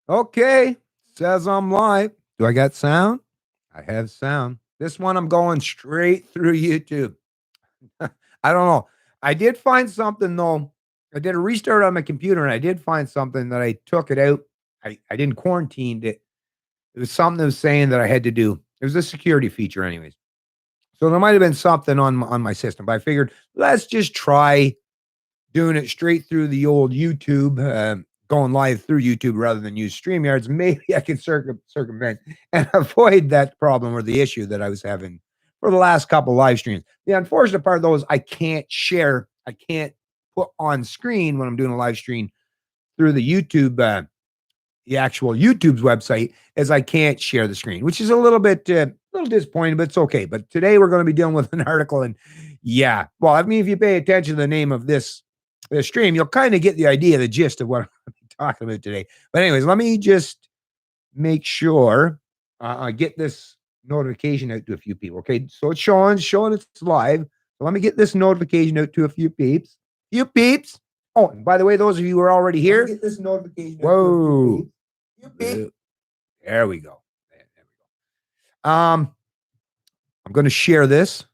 Okay, says I'm live. Do I got sound? I have sound. This one I'm going straight through YouTube. I don't know. I did find something though. I did a restart on my computer and I did find something that I took it out. I didn't quarantine it. It was something that was saying that I had to do. It was a security feature, anyways. So there might have been something on my system, but I figured let's just try doing it straight through the old YouTube, going live through YouTube rather than use StreamYards. Maybe I can circumvent and avoid that problem or the issue that I was having for the last couple live streams. The unfortunate part, though, is I can't share. I can't put on screen when I'm doing a live stream through the YouTube, the actual YouTube's website, as I can't share the screen, which is a little disappointing, but it's okay. But today we're going to be dealing with an article, and yeah, well, I mean, if you pay attention to the name of this stream, you'll kind of get the idea, the gist of what I'm going to be talking about today. But anyways, let me just make sure I get this notification out to a few people. Okay, so it's showing it's live. So let me get this notification out to a few peeps. Few peeps. Oh, and by the way, those of you who are already here, get this notification. Whoa. There we go. I'm going to share this.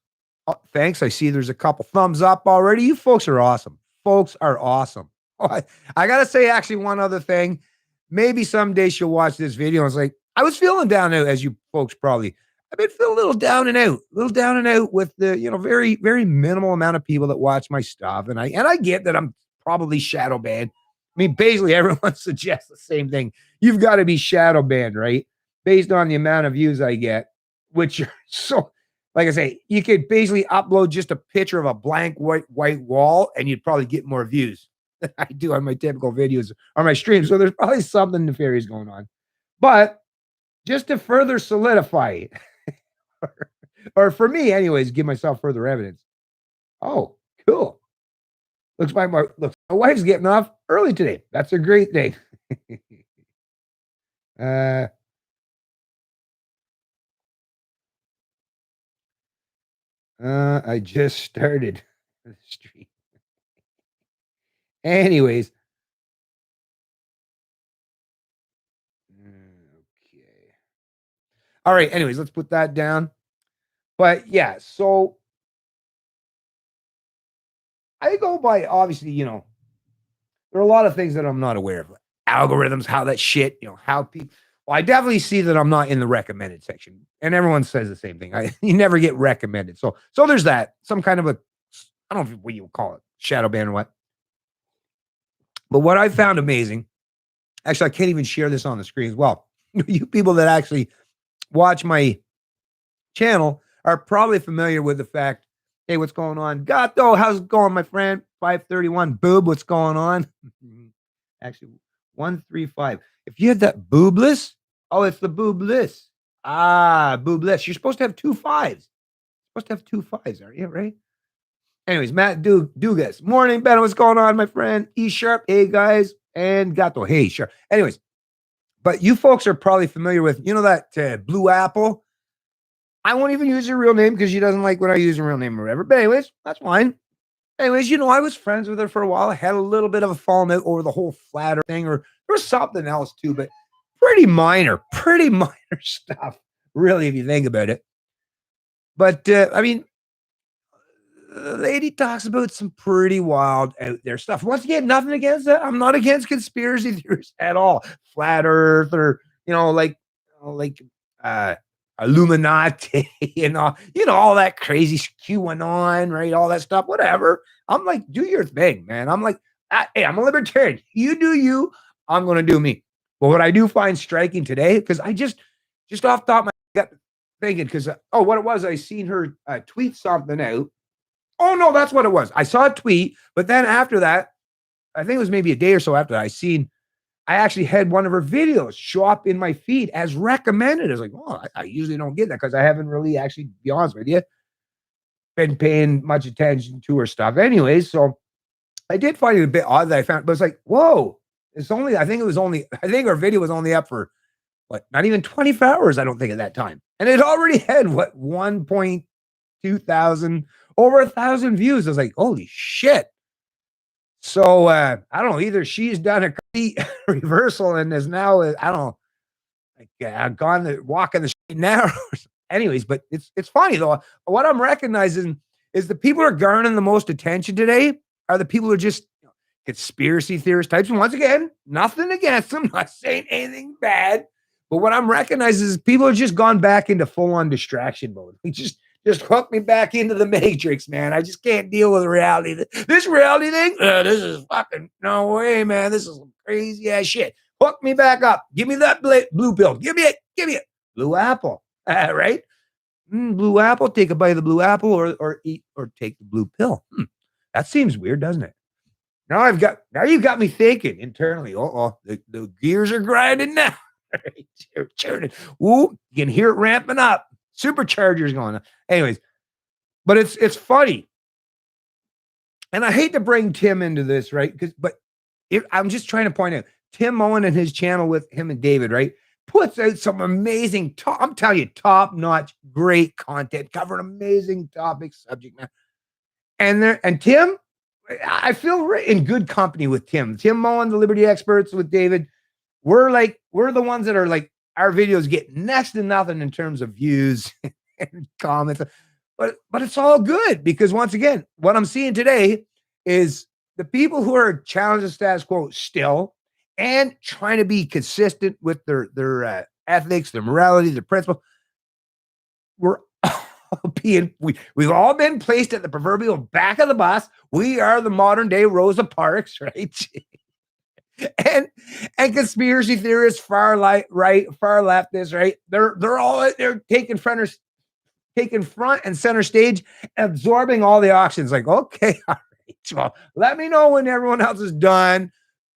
Oh, thanks. I see there's a couple thumbs up already. You folks are awesome. Folks are awesome. Oh, I got to say, actually, one other thing. Maybe someday she'll watch this video and it's like, I was feeling down and out, as you folks probably. I've been feeling a little down and out with the, very, very minimal amount of people that watch my stuff. And I get that I'm probably shadow banned. I mean, basically everyone suggests the same thing. You've got to be shadow banned, right? Based on the amount of views I get, which are so, like I say, you could basically upload just a picture of a blank white wall and you'd probably get more views than I do on my typical videos or my streams. So there's probably something nefarious going on. But just to further solidify it, or for me anyways, give myself further evidence. Oh, cool. Looks like my wife's getting off early today. That's a great thing. I just started the stream. Anyways. Okay. All right. Anyways, let's put that down. But yeah, so I go by, obviously, there are a lot of things that I'm not aware of. Like algorithms, how that shit, how people. Well, I definitely see that I'm not in the recommended section, and everyone says the same thing. You never get recommended, so there's that. Some kind of a, I don't know what you would call it, shadow ban or what. But what I found amazing, actually, I can't even share this on the screen as well. You people that actually watch my channel are probably familiar with the fact, hey, what's going on? Gato, how's it going, my friend? 531 boob, what's going on? Actually, 135. If you had that boobless, oh, it's the boobless. Ah, boobless. You're supposed to have 2 5s. Supposed to have 2 5s, are you? Right? Anyways, Matt Dugas. Morning, Ben. What's going on, my friend? E Sharp. Hey, guys. And Gato. Hey, Sharp. Anyways, but you folks are probably familiar with, that Blue Apple. I won't even use her real name because she doesn't like when I use her real name or whatever. But anyways, that's fine. Anyways, I was friends with her for a while. I had a little bit of a falling out over the whole flat earth thing, or there was something else too, but pretty minor stuff, really, if you think about it. But I mean, the lady talks about some pretty wild out there stuff. Once again, nothing against that. I'm not against conspiracy theories at all. Flat Earth, or like Illuminati and all that crazy QAnon, right? All that stuff, whatever. I'm like, do your thing, man. I'm like, hey, I'm a libertarian. You do you. I'm going to do me. But what I do find striking today, because I just off the top of my gut thinking, because, what it was, I seen her tweet something out. Oh, no, that's what it was. I saw a tweet, but then after that, I think it was maybe a day or so after that, I actually had one of her videos show up in my feed as recommended. I was like, oh, I usually don't get that because I haven't really, actually, to be honest with you, been paying much attention to her stuff anyways. So I did find it a bit odd that I found, but it's like, whoa, I think her video was only up for not even 24 hours, I don't think, at that time. And it already had 1.2 thousand, over 1,000 views. I was like, holy shit. So I don't know. Either she's done a complete reversal and is now, I don't know, like, gone the walking the street now. Anyways, but it's funny though. What I'm recognizing is the people who are garnering the most attention today are the people who are just conspiracy theorist types. And once again, nothing against them, not saying anything bad. But what I'm recognizing is people have just gone back into full-on distraction mode. They just hook me back into the matrix, man. I just can't deal with reality. This reality thing, this is fucking no way, man. This is some crazy ass shit. Hook me back up. Give me that blue pill. Give me it. Blue apple, right? Blue apple. Take a bite of the blue apple, or eat or take the blue pill. That seems weird, doesn't it? Now you've got me thinking internally. The gears are grinding now. Churning. Ooh, you can hear it ramping up. Superchargers going on. Anyways, but it's funny. And I hate to bring Tim into this, right? I'm just trying to point out Tim Owen and his channel with him and David, right? Puts out some amazing, I'm telling you, top-notch, great content, covering amazing topics, subject matter. And Tim, I feel in good company with Tim. Tim Owen, the Liberty Experts with David. We're the ones that are like, our videos get next to nothing in terms of views and comments, but it's all good because once again, what I'm seeing today is the people who are challenging the status quo still and trying to be consistent with their ethics, their morality, their principle. We've all been placed at the proverbial back of the bus. We are the modern day Rosa Parks, right? and conspiracy theorists, far right, far leftists, right? They're taking front and center stage, absorbing all the auctions. Like, okay, all right, well, let me know when everyone else is done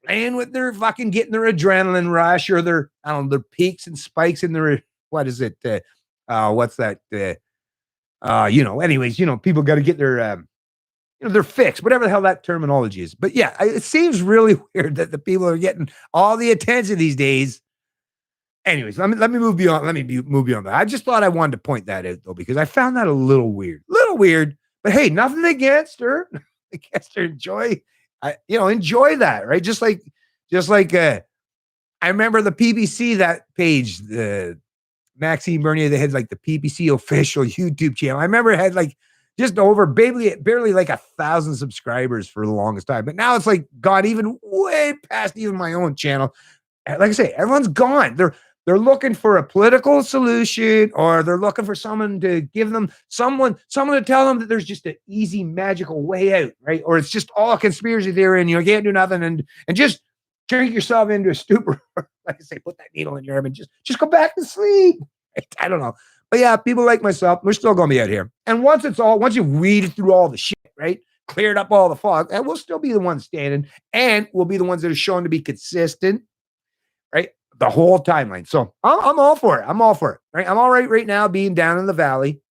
playing with their fucking getting their adrenaline rush or their their peaks and spikes in their what's that? Anyways, people got to get their their fix, whatever the hell that terminology is. But yeah, it seems really weird that the people are getting all the attention these days. Anyways, let me move beyond. Let me move beyond that. I just thought I wanted to point that out though, because I found that a little weird. But hey, nothing against her. Against her. Enjoy that, right? Just like I remember the PBC, that page, the Maxime Bernier, they had like the PPC official YouTube channel. I remember it had like just over barely like 1,000 subscribers for the longest time. But now it's like gone even way past even my own channel. Like I say, everyone's gone. They're looking for a political solution, or they're looking for someone to give them someone to tell them that there's just an easy magical way out, right? Or it's just all conspiracy theory and you can't do nothing and just drink yourself into a stupor. Like I say, put that needle in your arm and just go back to sleep. I don't know. But yeah, people like myself, we're still going to be out here. And once you weed through all the shit, right? Cleared up all the fog, and we'll still be the ones standing, and we'll be the ones that are shown to be consistent, right? The whole timeline. So I'm all for it. Right? I'm all right now being down in the valley.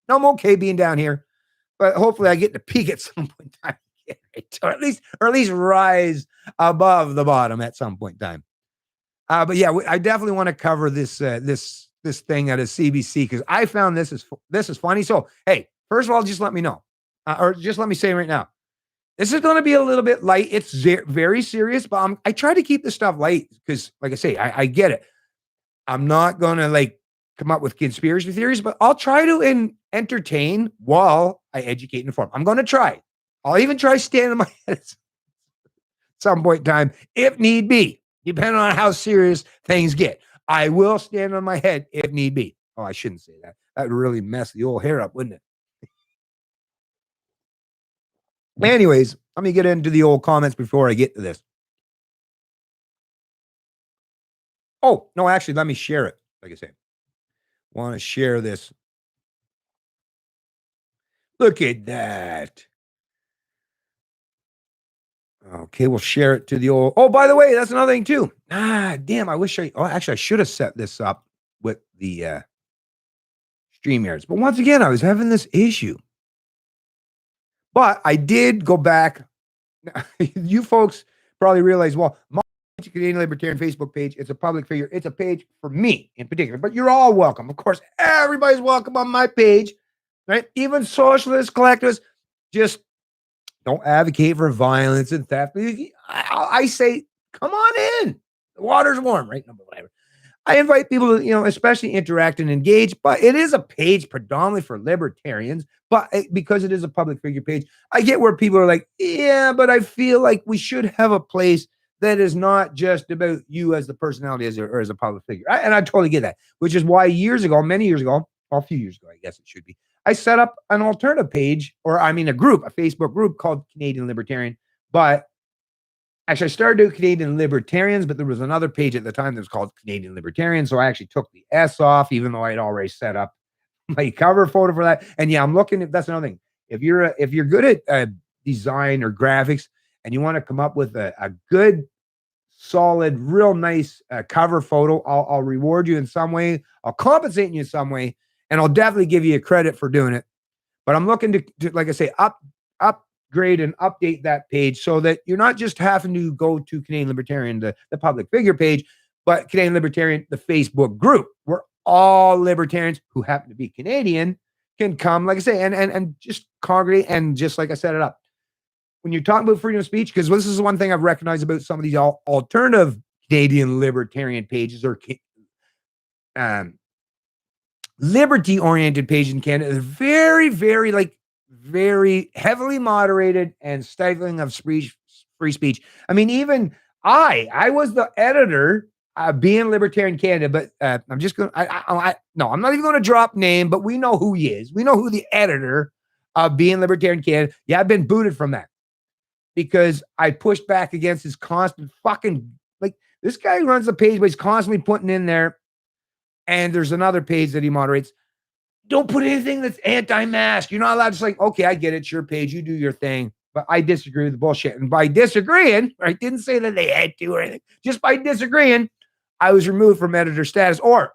I'm okay being down here, but hopefully I get to peak at some point in time. Right? Or at least rise above the bottom at some point in time. But yeah, I definitely want to cover this thing at a CBC because I found this is funny. So hey, first of all, just let me know, or just let me say right now, this is going to be a little bit light. It's very serious, but I try to keep this stuff light because, like I say, I get it. I'm not going to like come up with conspiracy theories, but I'll try to entertain while I educate and inform. I'm going to try. I'll even try standing on my head at some point in time if need be, depending on how serious things get. I will stand on my head if need be. Oh, I shouldn't say that. That would really mess the old hair up, wouldn't it? Anyways, let me get into the old comments before I get to this. Oh, no, actually, let me share it. Like I said, want to share this. Look at that. Okay, we'll share it to the old. Oh, by the way, that's another thing too. Damn, I should have set this up with the StreamYards. But once again, I was having this issue. But I did go back. You folks probably realize, well, my Canadian Libertarian Facebook page, it's a public figure. It's a page for me in particular, but you're all welcome. Of course, everybody's welcome on my page, right? Even socialist collectivists, just Don't advocate for violence and theft. I say, come on in. The water's warm, right? No, but whatever. I invite people to, especially interact and engage, but it is a page predominantly for libertarians, but because it is a public figure page, I get where people are like, yeah, but I feel like we should have a place that is not just about you as the personality or as a public figure. And I totally get that, which is why many years ago, a few years ago, I guess it should be, I set up an alternative page, a Facebook group called Canadian Libertarian, but actually, I started doing Canadian Libertarians, but there was another page at the time that was called Canadian Libertarian. So I actually took the S off, even though I'd already set up my cover photo for that. And yeah, I'm looking at that's another thing. If you're good at design or graphics and you want to come up with a good, solid, real nice cover photo, I'll reward you in some way. I'll compensate you in some way, and I'll definitely give you a credit for doing it. But I'm looking to like I say, upgrade and update that page so that you're not just having to go to Canadian Libertarian, the public figure page, but Canadian Libertarian, the Facebook group, where all libertarians who happen to be Canadian can come, like I say, and just congregate. And just like I set it up, when you're talking about freedom of speech, because this is one thing I've recognized about some of these alternative Canadian libertarian pages or liberty-oriented pages in Canada, is very, very very heavily moderated and stifling of free speech. I mean, even I was the editor being Libertarian Canada, but I'm just going to, no, I'm not even going to drop name, but we know who he is. We know who the editor of being Libertarian Canada. Yeah, I've been booted from that because I pushed back against his constant fucking, this guy runs the page, but he's constantly putting in there. And there's another page that he moderates. Don't put anything that's anti-mask. You're not allowed to okay, I get it. It's your page. You do your thing. But I disagree with the bullshit. And by disagreeing, I didn't say that they had to or anything. Just by disagreeing, I was removed from editor status or,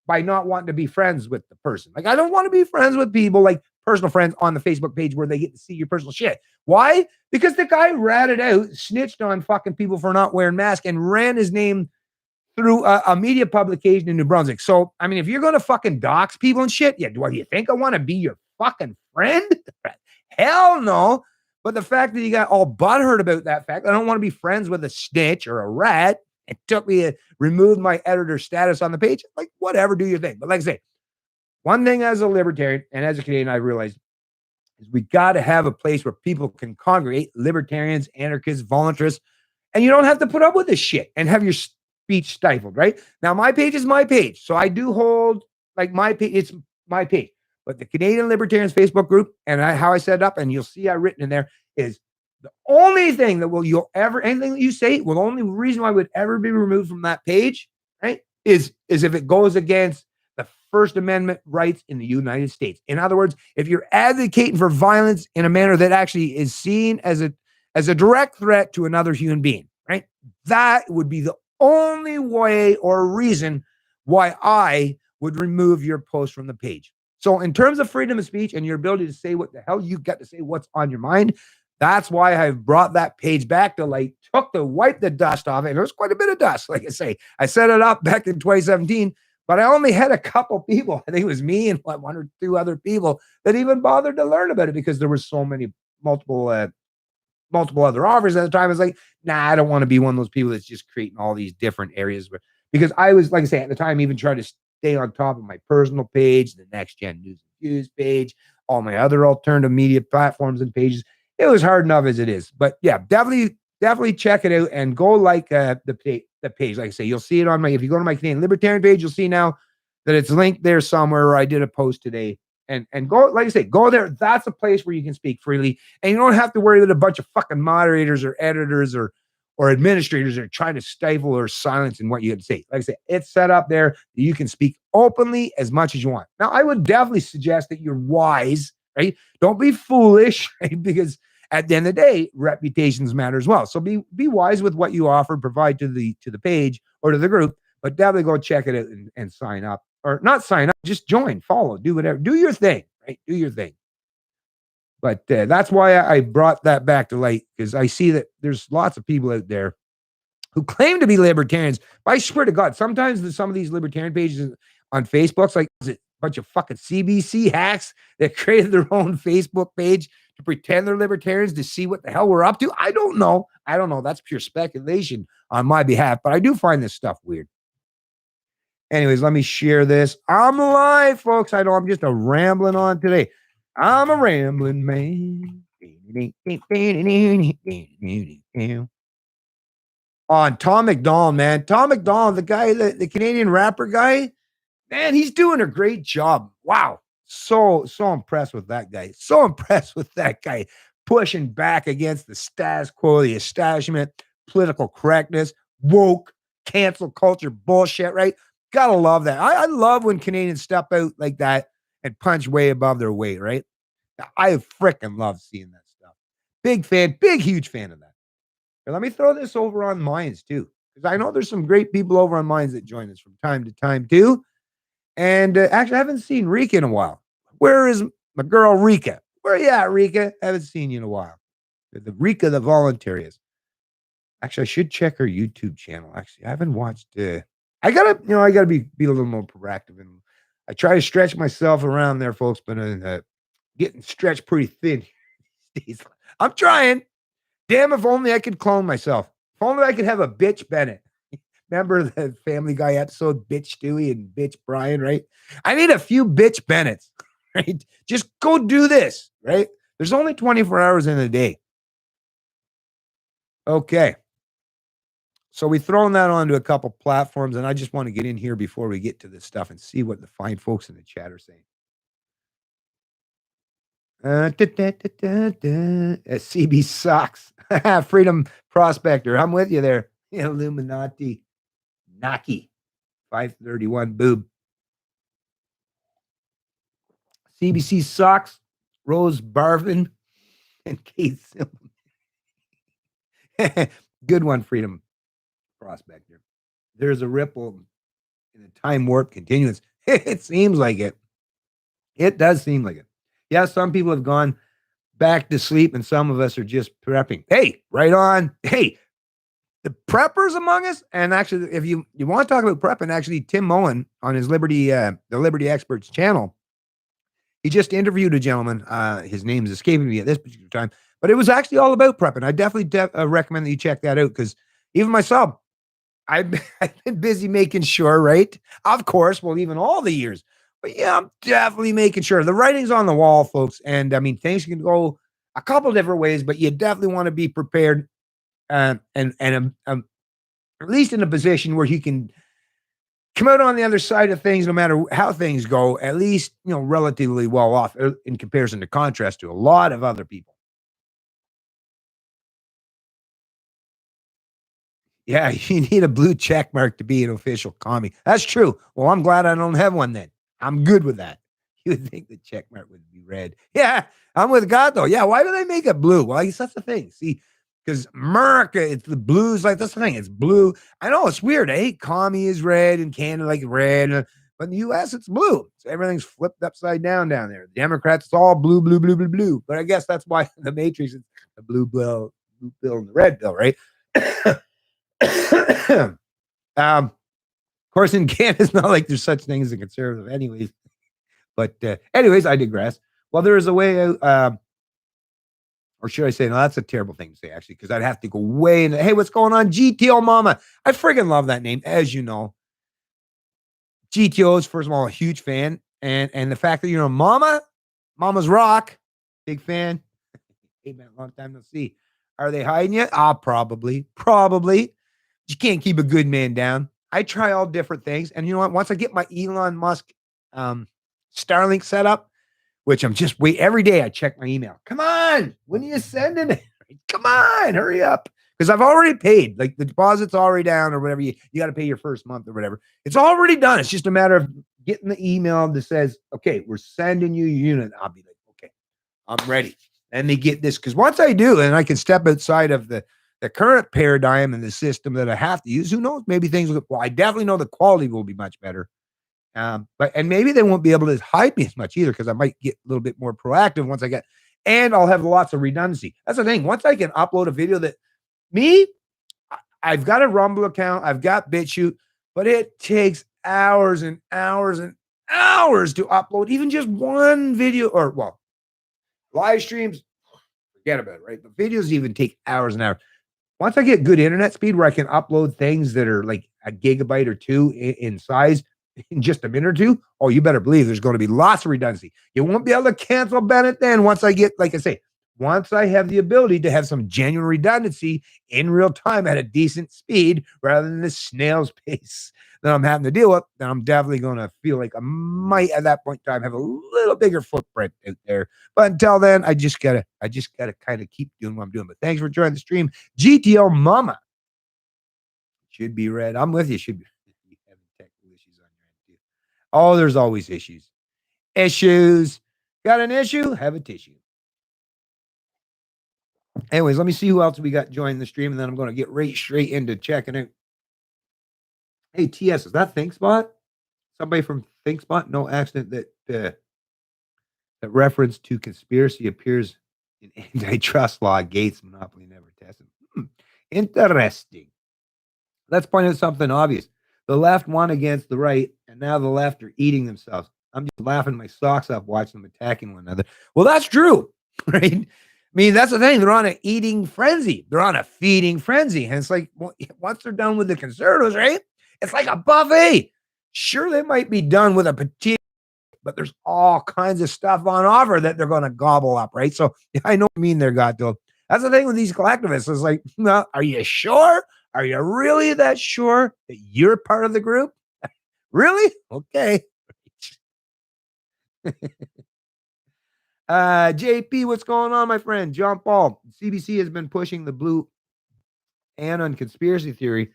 by not wanting to be friends with the person. I don't want to be friends with people, personal friends on the Facebook page where they get to see your personal shit. Why? Because the guy ratted out, snitched on fucking people for not wearing masks and ran his name through a media publication in New Brunswick. So, I mean, if you're going to fucking dox people and shit, do you think I want to be your fucking friend? Hell no. But the fact that you got all butthurt about that fact, I don't want to be friends with a snitch or a rat. It took me removed my editor status on the page. Whatever, do your thing. But like I say, one thing as a libertarian and as a Canadian, I realized is we got to have a place where people can congregate, libertarians, anarchists, voluntarists, and you don't have to put up with this shit and have your speech stifled, right? Now, my page is my page. So I do hold my page, it's my page. But the Canadian Libertarians Facebook group and how I set it up, and you'll see I written in there, is the only thing that anything that you say, the only reason why I would ever be removed from that page, right, is if it goes against the First Amendment rights in the United States. In other words, if you're advocating for violence in a manner that actually is seen as a direct threat to another human being, right, that would be the only way or reason why I would remove your post from the page. So in terms of freedom of speech and your ability to say what the hell you got to say, what's on your mind, that's why I've brought that page back to wipe the dust off. And there was quite a bit of dust. Like I say, I set it up back in 2017, but I only had a couple people. I think it was me and one or two other people that even bothered to learn about it because there were so many multiple other offers at the time. I was like, nah, I don't want to be one of those people that's just creating all these different areas. Because I was, like I say, at the time, even trying to stay on top of my personal page, the Next Gen News and Views page, all my other alternative media platforms and pages. It was hard enough as it is. But yeah, definitely check it out and go the page. Like I say, you'll see it on if you go to my Canadian Libertarian page, you'll see now that it's linked there somewhere where I did a post today. And go, like I say, go there. That's a place where you can speak freely. And you don't have to worry that a bunch of fucking moderators or editors or administrators are trying to stifle or silence in what you have to say. Like I say, it's set up there that you can speak openly as much as you want. Now, I would definitely suggest that you're wise, right? Don't be foolish, right? Because at the end of the day, reputations matter as well. So be wise with what you offer, provide to the page or to the group, but definitely go check it out and sign up. Or not sign up, just join, follow, do whatever. Do your thing, right? Do your thing. But that's why I brought that back to light, because I see that there's lots of people out there who claim to be libertarians. But I swear to God, sometimes some of these libertarian pages on Facebook's is it a bunch of fucking CBC hacks that created their own Facebook page to pretend they're libertarians to see what the hell we're up to? I don't know. That's pure speculation on my behalf, but I do find this stuff weird. Anyways, let me share this. I'm live, folks. I know I'm just a rambling on today. I'm a rambling man. On Tom McDonald, man. Tom McDonald, the guy, the Canadian rapper guy, man, he's doing a great job. Wow. So impressed with that guy. So impressed with that guy pushing back against the status quo, the establishment, political correctness, woke, cancel culture bullshit, right? Gotta love that. I love when Canadians step out like that and punch way above their weight, right? I freaking love seeing that stuff. Big fan, huge fan of that. And let me throw this over on Minds too, because I know there's some great people over on Minds that join us from time to time too. And actually, I haven't seen Rika in a while. Where is my girl Rika? Where you at, Rika? I haven't seen you in a while. The Rika, the voluntarist. Actually, I should check her YouTube channel. Actually, I haven't watched. I gotta be a little more proactive, and I try to stretch myself around there, folks. But getting stretched pretty thin these days. I'm trying. Damn, if only I could clone myself. If only I could have a bitch Bennett. Remember the Family Guy episode, Bitch Stewie and Bitch Brian, right? I need a few bitch Bennetts, right? Just go do this, right? There's only 24 hours in a day. Okay. So we've thrown that onto a couple platforms, and I just want to get in here before we get to this stuff and see what the fine folks in the chat are saying. CB sucks. Freedom Prospector. I'm with you there. Illuminati. Naki. 531 boob. CBC sucks. Rose Barvin and Keith Silverman. Good one, Freedom Prospector. There's a ripple in the time warp continuance. It seems like it. It does seem like it. Yeah, some people have gone back to sleep, and some of us are just prepping. Hey, right on. Hey, the preppers among us, and actually, if you want to talk about prepping, actually, Tim Moen on his the Liberty Experts channel, he just interviewed a gentleman. His name is escaping me at this particular time, but it was actually all about prepping. I definitely recommend that you check that out, because even myself, I've been busy making sure, right? Of course, well, even all the years. But yeah, I'm definitely making sure. The writing's on the wall, folks. And I mean, things can go a couple different ways, but you definitely want to be prepared and at least in a position where you can come out on the other side of things, no matter how things go, at least, relatively well off in comparison to contrast to a lot of other people. Yeah, you need a blue check mark to be an official commie. That's true. Well, I'm glad I don't have one then. I'm good with that. You would think the check mark would be red. Yeah, I'm with God though. Yeah, why do they make it blue? Well, I guess that's the thing. See, because America, it's the blues. Like, that's the thing. It's blue. I know it's weird. Commie is red and Canada like red, but in the U.S. it's blue. So everything's flipped upside down there. The Democrats, it's all blue, blue, blue, blue, blue. But I guess that's why the Matrix is the blue bill and the red bill, right? Of course, in Canada, it's not like there's such thing as a conservative, anyways. But anyways, I digress. Well, there is a way out, or should I say, no, that's a terrible thing to say, actually, because I'd have to go way in. Hey, what's going on, GTO Mama? I friggin' love that name, as you know. GTO is, first of all, a huge fan, and the fact that you're a mama, Mama's rock, big fan. Hey, man, long time no see. Are they hiding you? Probably. You can't keep a good man down. I try all different things. And you know what? Once I get my Elon Musk Starlink set up, which I'm just every day I check my email. Come on. When are you sending it? Come on, hurry up. Because I've already paid. Like, the deposit's already down or whatever. You got to pay your first month or whatever. It's already done. It's just a matter of getting the email that says, okay, we're sending you your unit. I'll be like, okay, I'm ready. And they get this. Because once I do, and I can step outside of the current paradigm and the system that I have to use, who knows? Maybe things will, well, I definitely know the quality will be much better. And maybe they won't be able to hide me as much either, because I might get a little bit more proactive once I get, and I'll have lots of redundancy. That's the thing. Once I can upload a video I've got a Rumble account, I've got BitChute, but it takes hours and hours and hours to upload even just one video, or live streams. forget about it, right? But videos even take hours and hours. Once I get good internet speed where I can upload things that are like a gigabyte or two in size in just a minute or two, oh, you better believe there's going to be lots of redundancy. You won't be able to cancel Bennett then once I get, like I say, once I have the ability to have some genuine redundancy in real time at a decent speed rather than the snail's pace that I'm having to deal with, then I'm definitely going to feel like I might at that point in time have a little bigger footprint out there. But until then, I just gotta kind of keep doing what I'm doing. But thanks for joining the stream. GTO Mama should be read. I'm with you. Should be having technical issues on your end too. Oh, there's always issues. Issues. Got an issue? Have a tissue. Anyways, let me see who else we got joining the stream, and then I'm going to get right straight into checking it. Hey, TS, is that ThinkSpot? Somebody from ThinkSpot? No accident that reference to conspiracy appears in antitrust law. Gates monopoly never tested. Interesting. Let's point out something obvious. The left won against the right, and now the left are eating themselves. I'm just laughing my socks off watching them attacking one another. Well, that's true, right? I mean, that's the thing. They're on an eating frenzy. They're on a feeding frenzy. And it's like, once they're done with the conservatives, right? It's like a buffet. Sure, they might be done with a petite, but there's all kinds of stuff on offer that they're going to gobble up, right? So I know what I mean there, Gato. That's the thing with these collectivists. It's like, no, are you sure? Are you really that sure that you're part of the group? Really? Okay. JP, what's going on, my friend? John Paul. CBC has been pushing the blue and on conspiracy theory,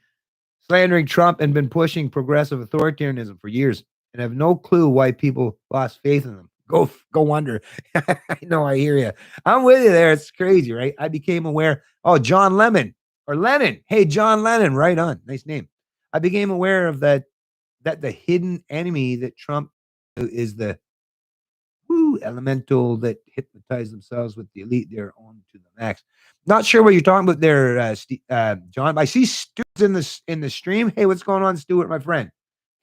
slandering Trump, and been pushing progressive authoritarianism for years, and have no clue why people lost faith in them. Go wonder. I know, I hear you. I'm with you there. It's crazy, right? I became aware. Oh, John Lemon or Lennon. Hey, John Lennon, right on. Nice name. I became aware of that the hidden enemy that Trump is the elemental that hypnotize themselves with the elite. They're on to the max. Not sure what you're talking about there, John. I see Stuart's in the stream. Hey, what's going on, Stuart, my friend?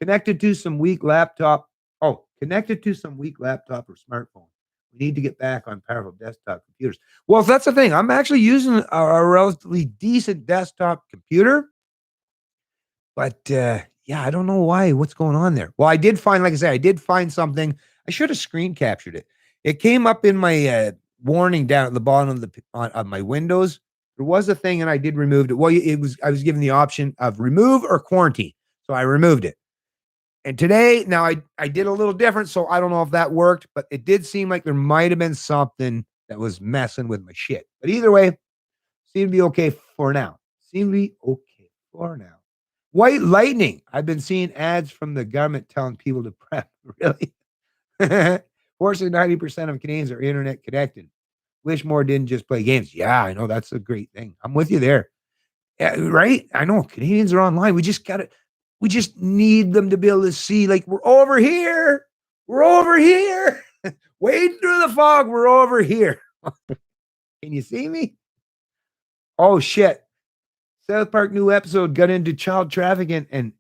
Connected to some weak laptop. Oh, connected to some weak laptop or smartphone. We need to get back on powerful desktop computers. Well, that's the thing. I'm actually using a relatively decent desktop computer, but yeah, I don't know why. What's going on there? Well, I did find, like I said, I did find something. I should have screen captured it. It came up in my warning down at the bottom of my Windows. There was a thing, and I did remove it. Well, I was given the option of remove or quarantine, so I removed it. And today, now I did a little different, so I don't know if that worked, but it did seem like there might have been something that was messing with my shit. But either way, seemed to be okay for now. White lightning. I've been seeing ads from the government telling people to prep. Really? Fortunately, 90% of Canadians are internet connected. Wish more didn't just play games. Yeah, I know. That's a great thing. I'm with you there. Yeah, right? I know. Canadians are online. We just need them to be able to see, like, we're over here. We're over here. Wading through the fog. We're over here. Can you see me? Oh, shit. South Park new episode got into child trafficking and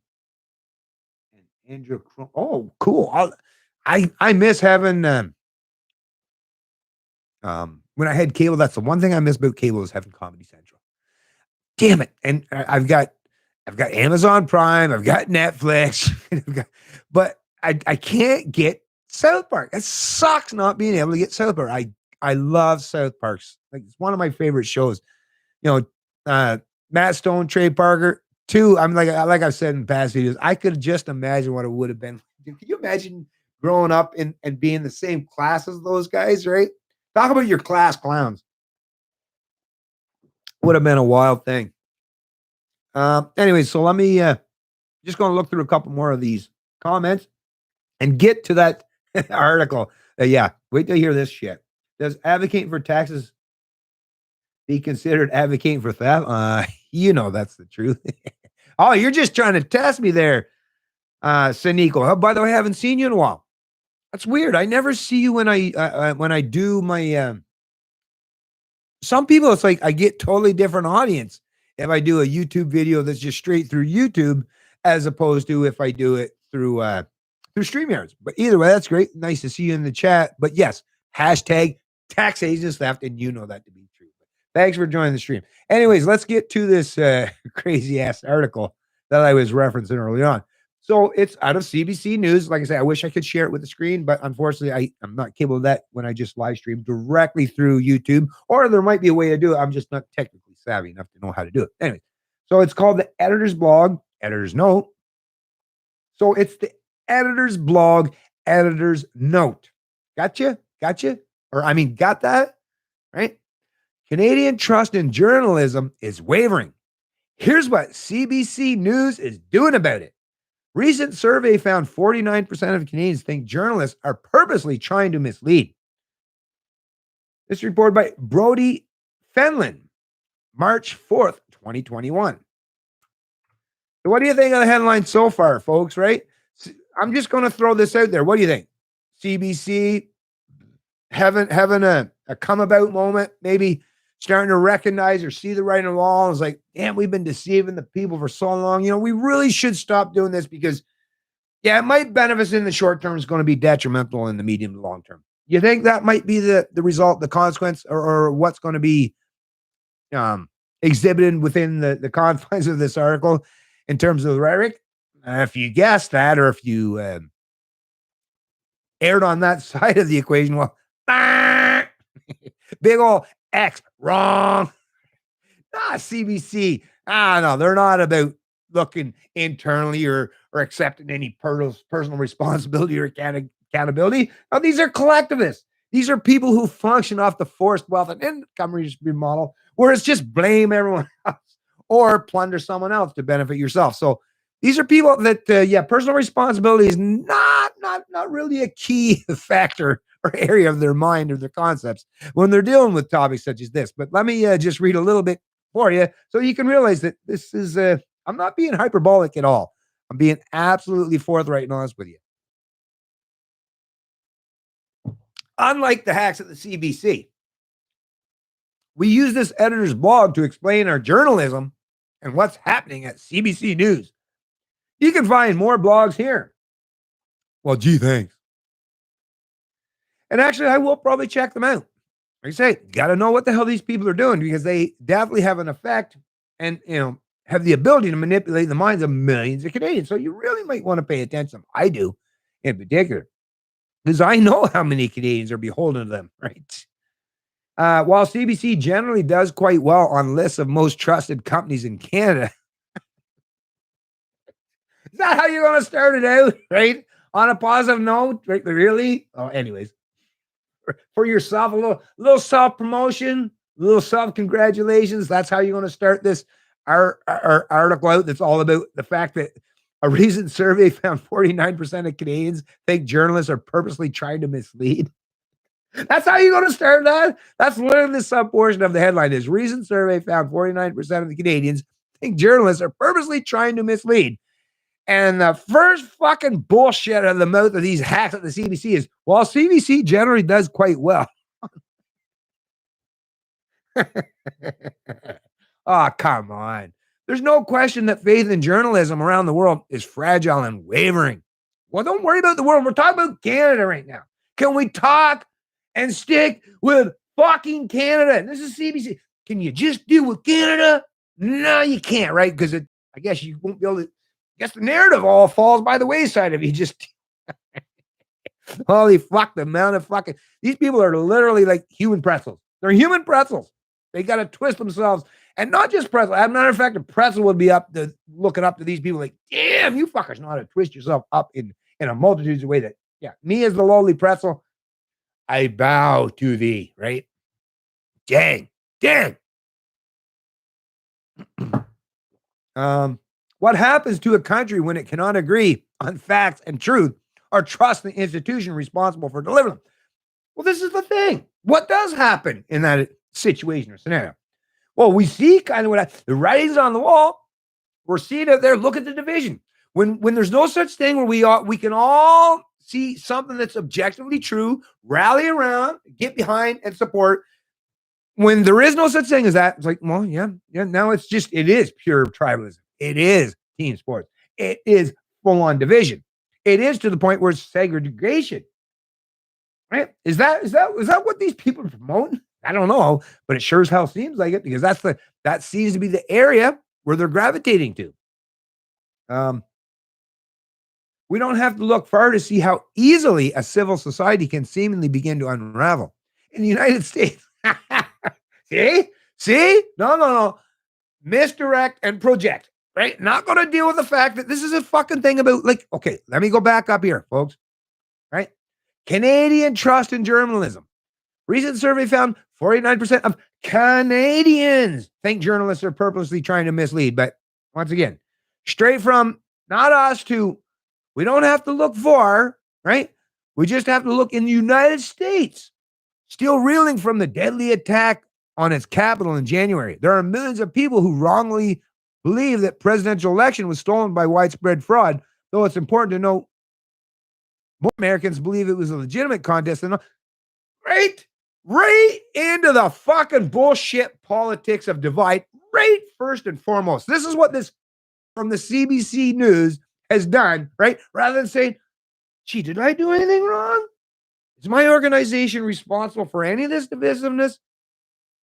Andrew. Oh, cool. I miss having when I had cable. That's the one thing I miss about cable is having Comedy Central. Damn it! And I've got Amazon Prime. I've got Netflix. But I can't get South Park. It sucks not being able to get South Park. I love South Parks. Like, it's one of my favorite shows. You know, Matt Stone, Trey Parker. Two. I'm like I've said in past videos. I could just imagine what it would have been. Can you imagine growing up and being the same class as those guys, right? Talk about your class clowns. Would have been a wild thing. Anyway, so let me just going to look through a couple more of these comments and get to that article. Yeah, wait till you hear this shit. Does advocating for taxes be considered advocating for theft? You know that's the truth. Oh, you're just trying to test me there, Sanico. Oh, by the way, I haven't seen you in a while. That's weird. I never see you when I do my. Some people, it's like I get totally different audience if I do a YouTube video that's just straight through YouTube, as opposed to if I do it through StreamYards. But either way, that's great. Nice to see you in the chat. But yes, hashtag tax agents theft, and you know that to be true. Thanks for joining the stream. Anyways, let's get to this crazy ass article that I was referencing early on. So it's out of CBC News. Like I said, I wish I could share it with the screen, but unfortunately, I'm not capable of that when I just live stream directly through YouTube, or there might be a way to do it. I'm just not technically savvy enough to know how to do it. Anyway, so it's called the Editor's Blog, Editor's Note. So it's the Editor's Blog, Editor's Note. Gotcha? Gotcha? Or I mean, got that? Right? Canadian trust in journalism is wavering. Here's what CBC News is doing about it. Recent survey found 49% of Canadians think journalists are purposely trying to mislead. This report by Brody Fenlon, March 4th, 2021. So what do you think of the headline so far, folks, right? I'm just going to throw this out there. What do you think? CBC having a come about moment, maybe starting to recognize or see the writing on the wall. It's like, damn, we've been deceiving the people for so long. You know, we really should stop doing this because, yeah, it might benefit us in the short term. It's going to be detrimental in the medium to long term. You think that might be the result, the consequence, or what's going to be exhibited within the confines of this article in terms of the rhetoric? If you guessed that, or if you erred on that side of the equation, well, big old X, wrong. CBC. No, they're not about looking internally or accepting any personal responsibility or accountability. No, these are collectivists. These are people who function off the forced wealth and income redistribution model, where it's just blame everyone else or plunder someone else to benefit yourself. So these are people that, personal responsibility is not really a key factor or area of their mind or their concepts when they're dealing with topics such as this. But let me just read a little bit for you so you can realize that this is, I'm not being hyperbolic at all. I'm being absolutely forthright and honest with you. Unlike the hacks at the CBC, we use this editor's blog to explain our journalism and what's happening at CBC News. You can find more blogs here. Well, gee, thanks. And actually, I will probably check them out. Like I say, got to know what the hell these people are doing, because they definitely have an effect and, have the ability to manipulate the minds of millions of Canadians. So you really might want to pay attention. I do, in particular, because I know how many Canadians are beholden to them, right? While CBC generally does quite well on lists of most trusted companies in Canada, is that how you're going to start it out, right? On a positive note, right? Really? Oh, anyways, for yourself, a little self-promotion, a little self-congratulations. That's how you're going to start this our article out. That's all about the fact that a recent survey found 49% of Canadians think journalists are purposely trying to mislead. That's how you're going to start that? That's literally the sub portion of the headline is recent survey found 49% of the Canadians think journalists are purposely trying to mislead. And the first fucking bullshit out of the mouth of these hacks at the CBC is, while CBC generally does quite well. Oh, come on. There's no question that faith in journalism around the world is fragile and wavering. Well, don't worry about the world. We're talking about Canada right now. Can we talk and stick with fucking Canada? And this is CBC. Can you just deal with Canada? No, you can't, right? Because I guess you won't be able to. I guess the narrative all falls by the wayside if you just. Holy fuck, the amount of fucking. These people are literally like human pretzels. They're human pretzels. They got to twist themselves. And not just pretzel. As a matter of fact, a pretzel would be looking up to these people like, damn, you fuckers know how to twist yourself up in a multitude of ways that, me as the lowly pretzel, I bow to thee, right? Dang. What happens to a country when it cannot agree on facts and truth or trust the institution responsible for delivering them? Well, this is the thing. What does happen in that situation or scenario? Well, we see kind of what the writing's on the wall. We're seeing it there. Look at the division. When there's no such thing where we can all see something that's objectively true, rally around, get behind, and support. When there is no such thing as that, it's like, well, yeah. Now it is pure tribalism. It is team sports. It is full-on division. It is to the point where it's segregation. Right? Is that what these people are promoting? I don't know, but it sure as hell seems like it because that seems to be the area where they're gravitating to. We don't have to look far to see how easily a civil society can seemingly begin to unravel. In the United States, see? No. Misdirect and project, right? Not going to deal with the fact that this is a fucking thing about, like, okay, let me go back up here, folks, right? Canadian trust in journalism. Recent survey found 49% of Canadians think journalists are purposely trying to mislead. But once again, straight from not us to, we don't have to look far, right? We just have to look in the United States. Still reeling from the deadly attack on its capital in January. There are millions of people who wrongly believe that presidential election was stolen by widespread fraud, though it's important to note more Americans believe it was a legitimate contest than right into the fucking bullshit politics of divide, right first and foremost. This is what this from the CBC News has done, right? Rather than saying, gee, did I do anything wrong? Is my organization responsible for any of this divisiveness?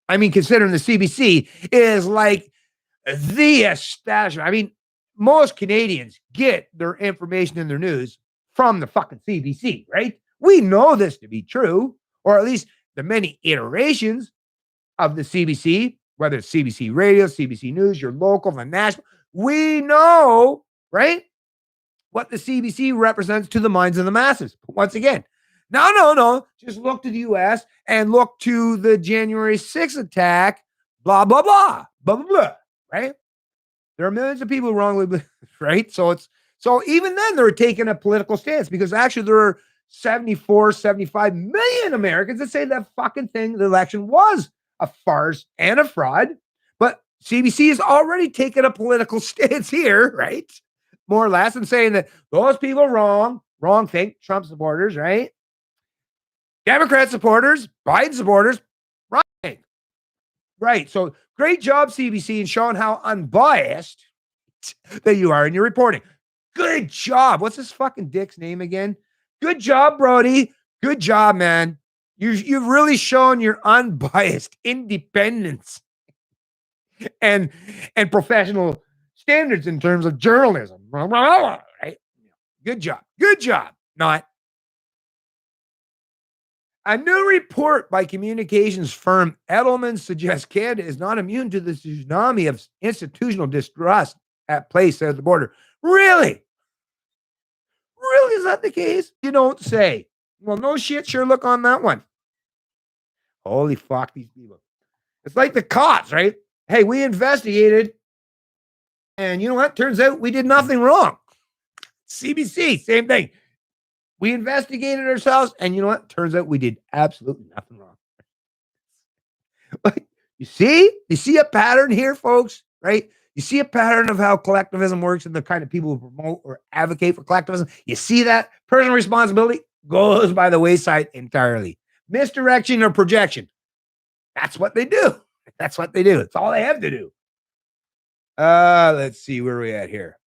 I mean, considering the CBC is like the establishment. I mean, most Canadians get their information and their news from the fucking CBC, right? We know this to be true, or at least the many iterations of the CBC, whether it's CBC Radio, CBC News, your local, the national. We know, right, what the CBC represents to the minds of the masses. But once again, no. Just look to the U.S. and look to the January 6th attack, blah, blah, blah, blah, blah, blah, right? There are millions of people who wrongly believe, right? So even then they're taking a political stance because actually there are 74, 75 million Americans that say that fucking thing, the election was a farce and a fraud. But CBC has already taken a political stance here, right? More or less, and saying that those people are wrong thing, Trump supporters, right? Democrat supporters, Biden supporters, right. So great job, CBC, in showing how unbiased that you are in your reporting. Good job. What's this fucking dick's name again? Good job, Brody. Good job, man. You've really shown your unbiased independence and professional standards in terms of journalism. Right? Good job. Not. A new report by communications firm Edelman suggests Canada is not immune to the tsunami of institutional distrust at play south of the border. Really? Really, is that the case? You don't say. Well, no shit, sure look on that one. Holy fuck, these people. It's like the cops, right? Hey, we investigated, and you know what? Turns out we did nothing wrong. CBC, same thing. We investigated ourselves, and you know what? Turns out we did absolutely nothing wrong. You see a pattern here, folks, right? You see a pattern of how collectivism works and the kind of people who promote or advocate for collectivism. You see that personal responsibility goes by the wayside entirely. Misdirection or projection. That's what they do. That's what they do. It's all they have to do. Let's see where we're at here.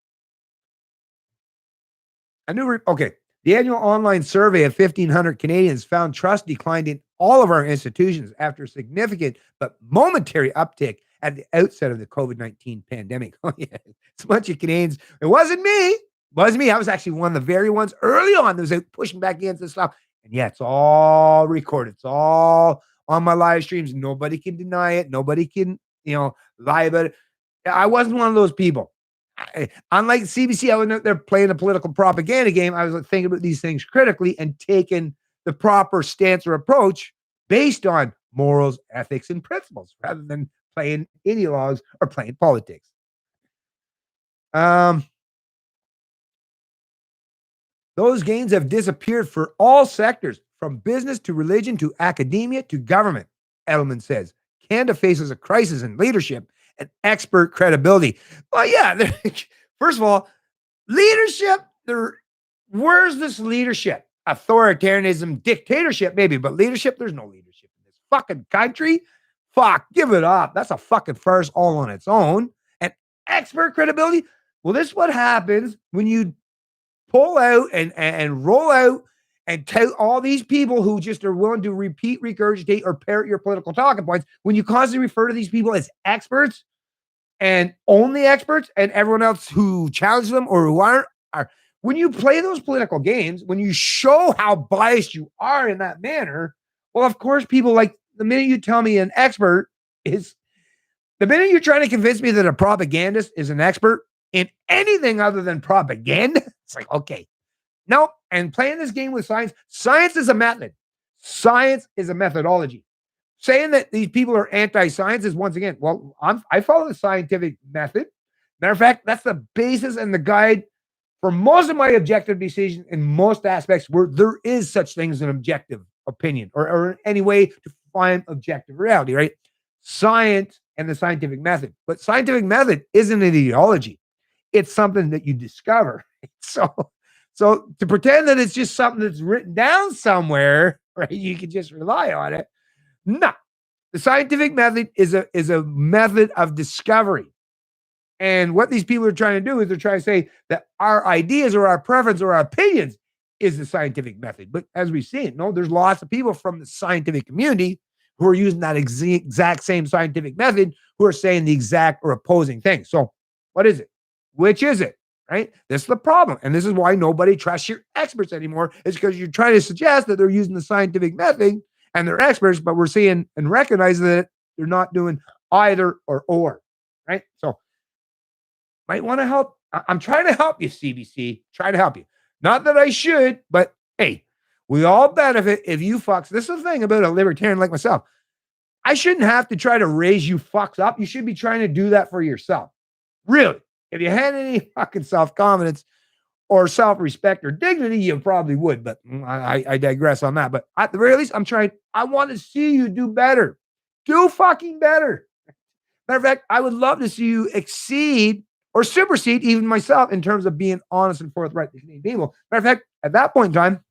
The annual online survey of 1,500 Canadians found trust declined in all of our institutions after a significant but momentary uptick at the outset of the COVID-19 pandemic. Oh, yeah. It's a bunch of Canadians. It wasn't me. I was actually one of the very ones early on that was out pushing back against this stuff. And yeah, it's all recorded. It's all on my live streams. Nobody can deny it. Nobody can, lie about it. I wasn't one of those people. Unlike CBC, I wasn't out there playing a political propaganda game. I was thinking about these things critically and taking the proper stance or approach based on morals, ethics, and principles rather than playing ideologues or playing politics. Those gains have disappeared for all sectors, from business to religion to academia to government, Edelman says. Canada faces a crisis in leadership and expert credibility. Well, yeah, first of all, leadership, where's this leadership? Authoritarianism, dictatorship, maybe, but leadership, there's no leadership in this fucking country. Fuck, give it up. That's a fucking farce all on its own. And expert credibility, well, this is what happens when you pull out and roll out and tell all these people who just are willing to repeat, regurgitate, or parrot your political talking points, when you constantly refer to these people as experts and only experts, and everyone else who challenge them or who aren't, are, when you play those political games, when you show how biased you are in that manner, well, of course, people like the minute you tell me an expert is the minute you're trying to convince me that a propagandist is an expert in anything other than propaganda, it's like, okay, no. And playing this game with science is a method. Science is a methodology. Saying that these people are anti-science is, once again, well, I follow the scientific method. Matter of fact, that's the basis and the guide for most of my objective decisions in most aspects where there is such thing as an objective opinion or any way to find objective reality, right? Science and the scientific method. But scientific method isn't an ideology. It's something that you discover. So to pretend that it's just something that's written down somewhere, right? You can just rely on it. No. The scientific method is a method of discovery. And what these people are trying to do is they're trying to say that our ideas or our preference or our opinions is the scientific method. But as we've seen, no, there's lots of people from the scientific community who are using that exact same scientific method who are saying the exact or opposing thing. So what is it? Which is it? Right? This is the problem. And this is why nobody trusts your experts anymore, is because you're trying to suggest that they're using the scientific method and they're experts, but we're seeing and recognizing that they're not doing either or, right? So might want to help. I'm trying to help you, CBC. Trying to help you. Not that I should, but hey, we all benefit if you fucks. This is the thing about a libertarian like myself. I shouldn't have to try to raise you fucks up. You should be trying to do that for yourself. Really. If you had any fucking self-confidence or self-respect or dignity, you probably would. But I digress on that. But at the very least, I'm trying. I want to see you do better. Do fucking better. Matter of fact, I would love to see you exceed or supersede even myself in terms of being honest and forthright with people. Matter of fact, at that point in time,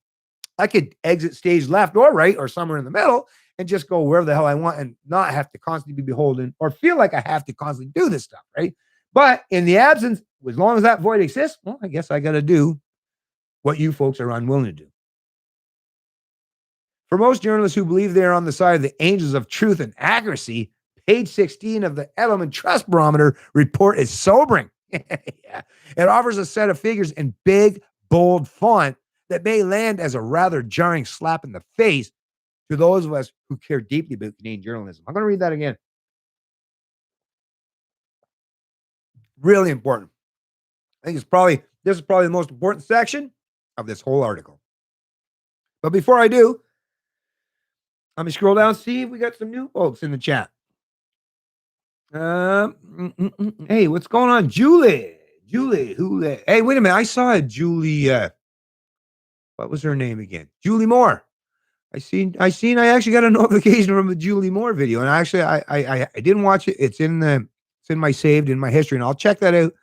I could exit stage left or right or somewhere in the middle and just go wherever the hell I want and not have to constantly be beholden or feel like I have to constantly do this stuff, right? But in the absence, as long as that void exists, well, I guess I got to do what you folks are unwilling to do. For most journalists who believe they are on the side of the angels of truth and accuracy, page 16 of the Edelman Trust Barometer report is sobering. Yeah. It offers a set of figures in big, bold font that may land as a rather jarring slap in the face to those of us who care deeply about Canadian journalism. I'm going to read that again. Really important. I think this is probably the most important section of this whole article. But before I do, let me scroll down and see if we got some new folks in the chat. Hey, what's going on? Julie, hey, wait a minute. I saw a Julie, what was her name again? Julie Moore. I actually got a notification from the Julie Moore video. And actually, I didn't watch it. It's in my saved in my history, and I'll check that out.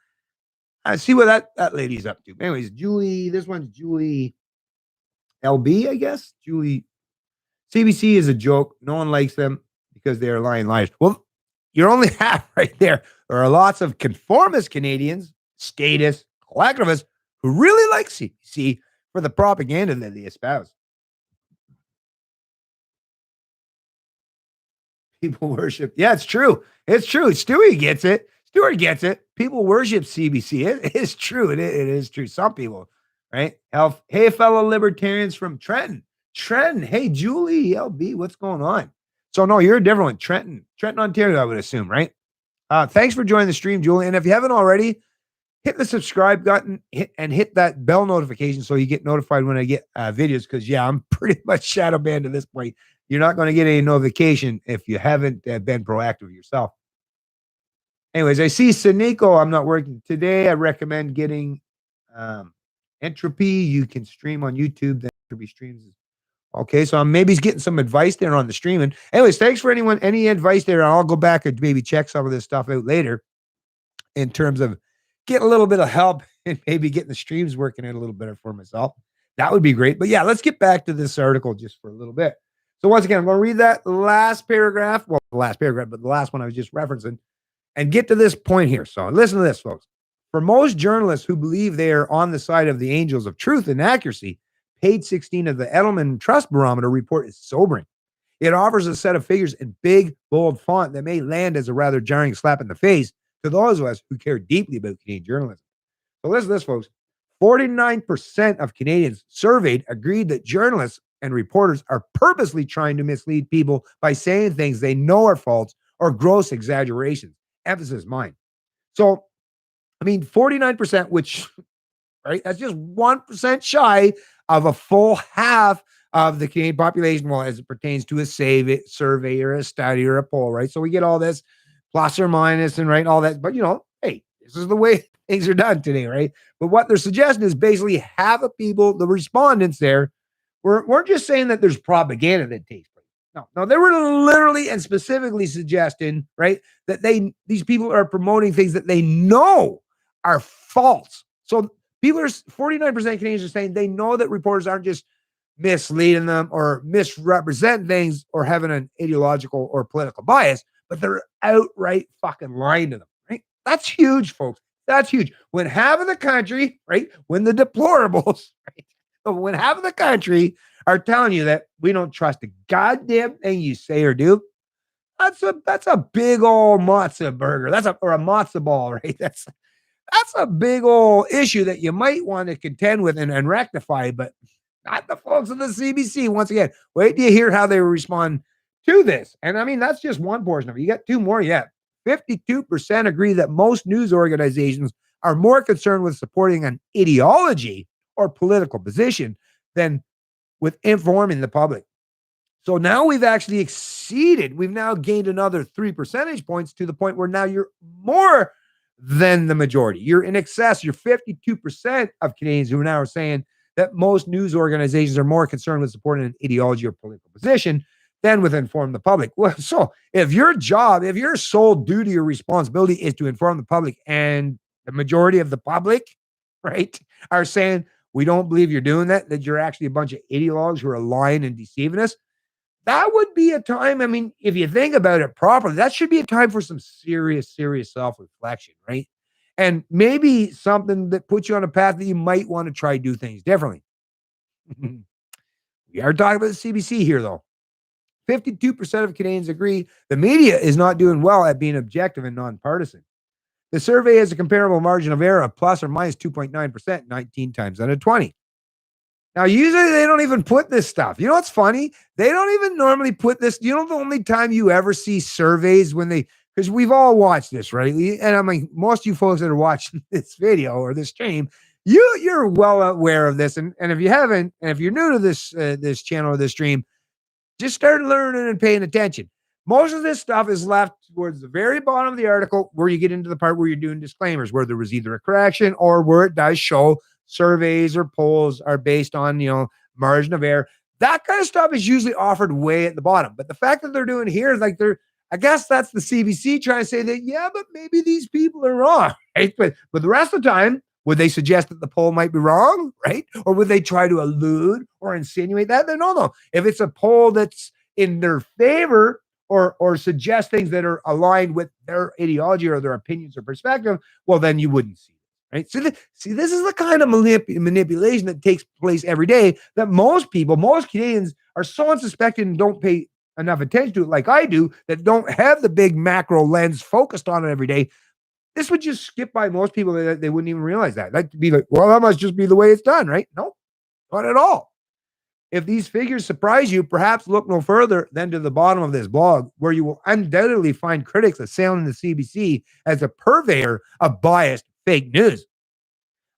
I see what that lady's up to. Anyways, Julie, this one's Julie LB, I guess. Julie, CBC is a joke. No one likes them because they are lying liars. Well, you're only half right there. There are lots of conformist Canadians, statists, collectivists who really like CBC for the propaganda that they espouse. People worship. Yeah, it's true. It's true. Stewie gets it. Stewart gets it. People worship CBC. It is true. It is true. Some people, right? Hey, fellow libertarians from Trenton. Hey, Julie LB, what's going on? So no, you're a different one. Trenton, Ontario, I would assume, right? Thanks for joining the stream, Julie. And if you haven't already, hit the subscribe button and hit that bell notification so you get notified when I get videos. Because yeah, I'm pretty much shadow banned at this point. You're not going to get any notification if you haven't been proactive yourself. Anyways, I see Sinico. I'm not working today. I recommend getting Entropy. You can stream on YouTube. The Entropy streams. Okay, so I'm maybe getting some advice there on the streaming. Anyways, thanks for any advice there. I'll go back and maybe check some of this stuff out later in terms of getting a little bit of help and maybe getting the streams working out a little better for myself. That would be great. But yeah, let's get back to this article just for a little bit. So once again, I'm going to read that last paragraph. Well, the last paragraph, but the last one I was just referencing and get to this point here. So listen to this, folks. For most journalists who believe they are on the side of the angels of truth and accuracy, page 16 of the Edelman Trust Barometer report is sobering. It offers a set of figures in big, bold font that may land as a rather jarring slap in the face to those of us who care deeply about Canadian journalism. So listen to this, folks. 49% of Canadians surveyed agreed that journalists and reporters are purposely trying to mislead people by saying things they know are false or gross exaggerations. Emphasis mine. So, 49%, which, right, that's just 1% shy of a full half of the Canadian population, well, as it pertains to a survey or a study or a poll, right? So we get all this plus or minus and right, all that. But, hey, this is the way things are done today, right? But what they're suggesting is basically half of people, the respondents there, weren't just saying that there's propaganda that takes place. No, they were literally and specifically suggesting, right, that these people are promoting things that they know are false. So 49% of Canadians are saying they know that reporters aren't just misleading them or misrepresenting things or having an ideological or political bias, but they're outright fucking lying to them, right? That's huge, folks. That's huge. When half of the country, right, when the deplorables, right, when half of the country are telling you that we don't trust a goddamn thing you say or do, that's a big old matzo burger. Or a matzo ball, right? That's a big old issue that you might want to contend with and rectify, but not the folks of the CBC. Once again, wait till you hear how they respond to this. And that's just one portion of it. You got two more yet. 52% agree that most news organizations are more concerned with supporting an ideology or political position than with informing the public. So now we've actually we've now gained another 3 percentage points to the point where now you're more than the majority. You're in excess. You're 52% of Canadians who now are saying that most news organizations are more concerned with supporting an ideology or political position than with informing the public. Well, so if your sole duty or responsibility is to inform the public and the majority of the public, right, are saying, we don't believe you're doing that you're actually a bunch of ideologues who are lying and deceiving us, that would be a time, if you think about it properly, that should be a time for some serious self-reflection, right? And maybe something that puts you on a path that you might want to try to do things differently. We are talking about the CBC here, though. 52% of Canadians agree the media is not doing well at being objective and nonpartisan. The survey has a comparable margin of error of plus or minus 2.9%, 19 times out of 20. Now, usually they don't even put this stuff. You know what's funny? They don't even normally put this. The only time you ever see surveys because we've all watched this, right? And most of you folks that are watching this video or this stream, you're well aware of this. And if you haven't, and if you're new to this channel or this stream, just start learning and paying attention. Most of this stuff is left towards the very bottom of the article where you get into the part where you're doing disclaimers, where there was either a correction or where it does show surveys or polls are based on, margin of error. That kind of stuff is usually offered way at the bottom. But the fact that they're doing here is I guess that's the CBC trying to say that, yeah, but maybe these people are wrong, right? But the rest of the time, would they suggest that the poll might be wrong, right? Or would they try to allude or insinuate that? No. If it's a poll that's in their favor or suggest things that are aligned with their ideology or their opinions or perspective, well, then you wouldn't see it, right? So this is the kind of manipulation that takes place every day that most Canadians are so unsuspecting and don't pay enough attention to it like I do, that don't have the big macro lens focused on it every day. This would just skip by most people. They wouldn't even realize that. That'd be like, well, that must just be the way it's done, right? No, not at all. If these figures surprise you, perhaps look no further than to the bottom of this blog, where you will undoubtedly find critics assailing the CBC as a purveyor of biased fake news,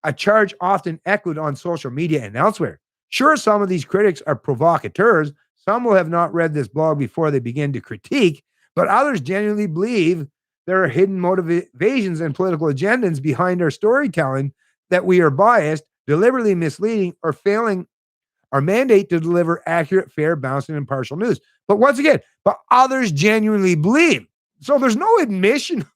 a charge often echoed on social media and elsewhere. Sure, some of these critics are provocateurs. Some will have not read this blog before they begin to critique, but others genuinely believe there are hidden motivations and political agendas behind our storytelling, that we are biased, deliberately misleading, or failing our mandate to deliver accurate, fair, balanced, and impartial news. But once again, others genuinely believe. So there's no admission.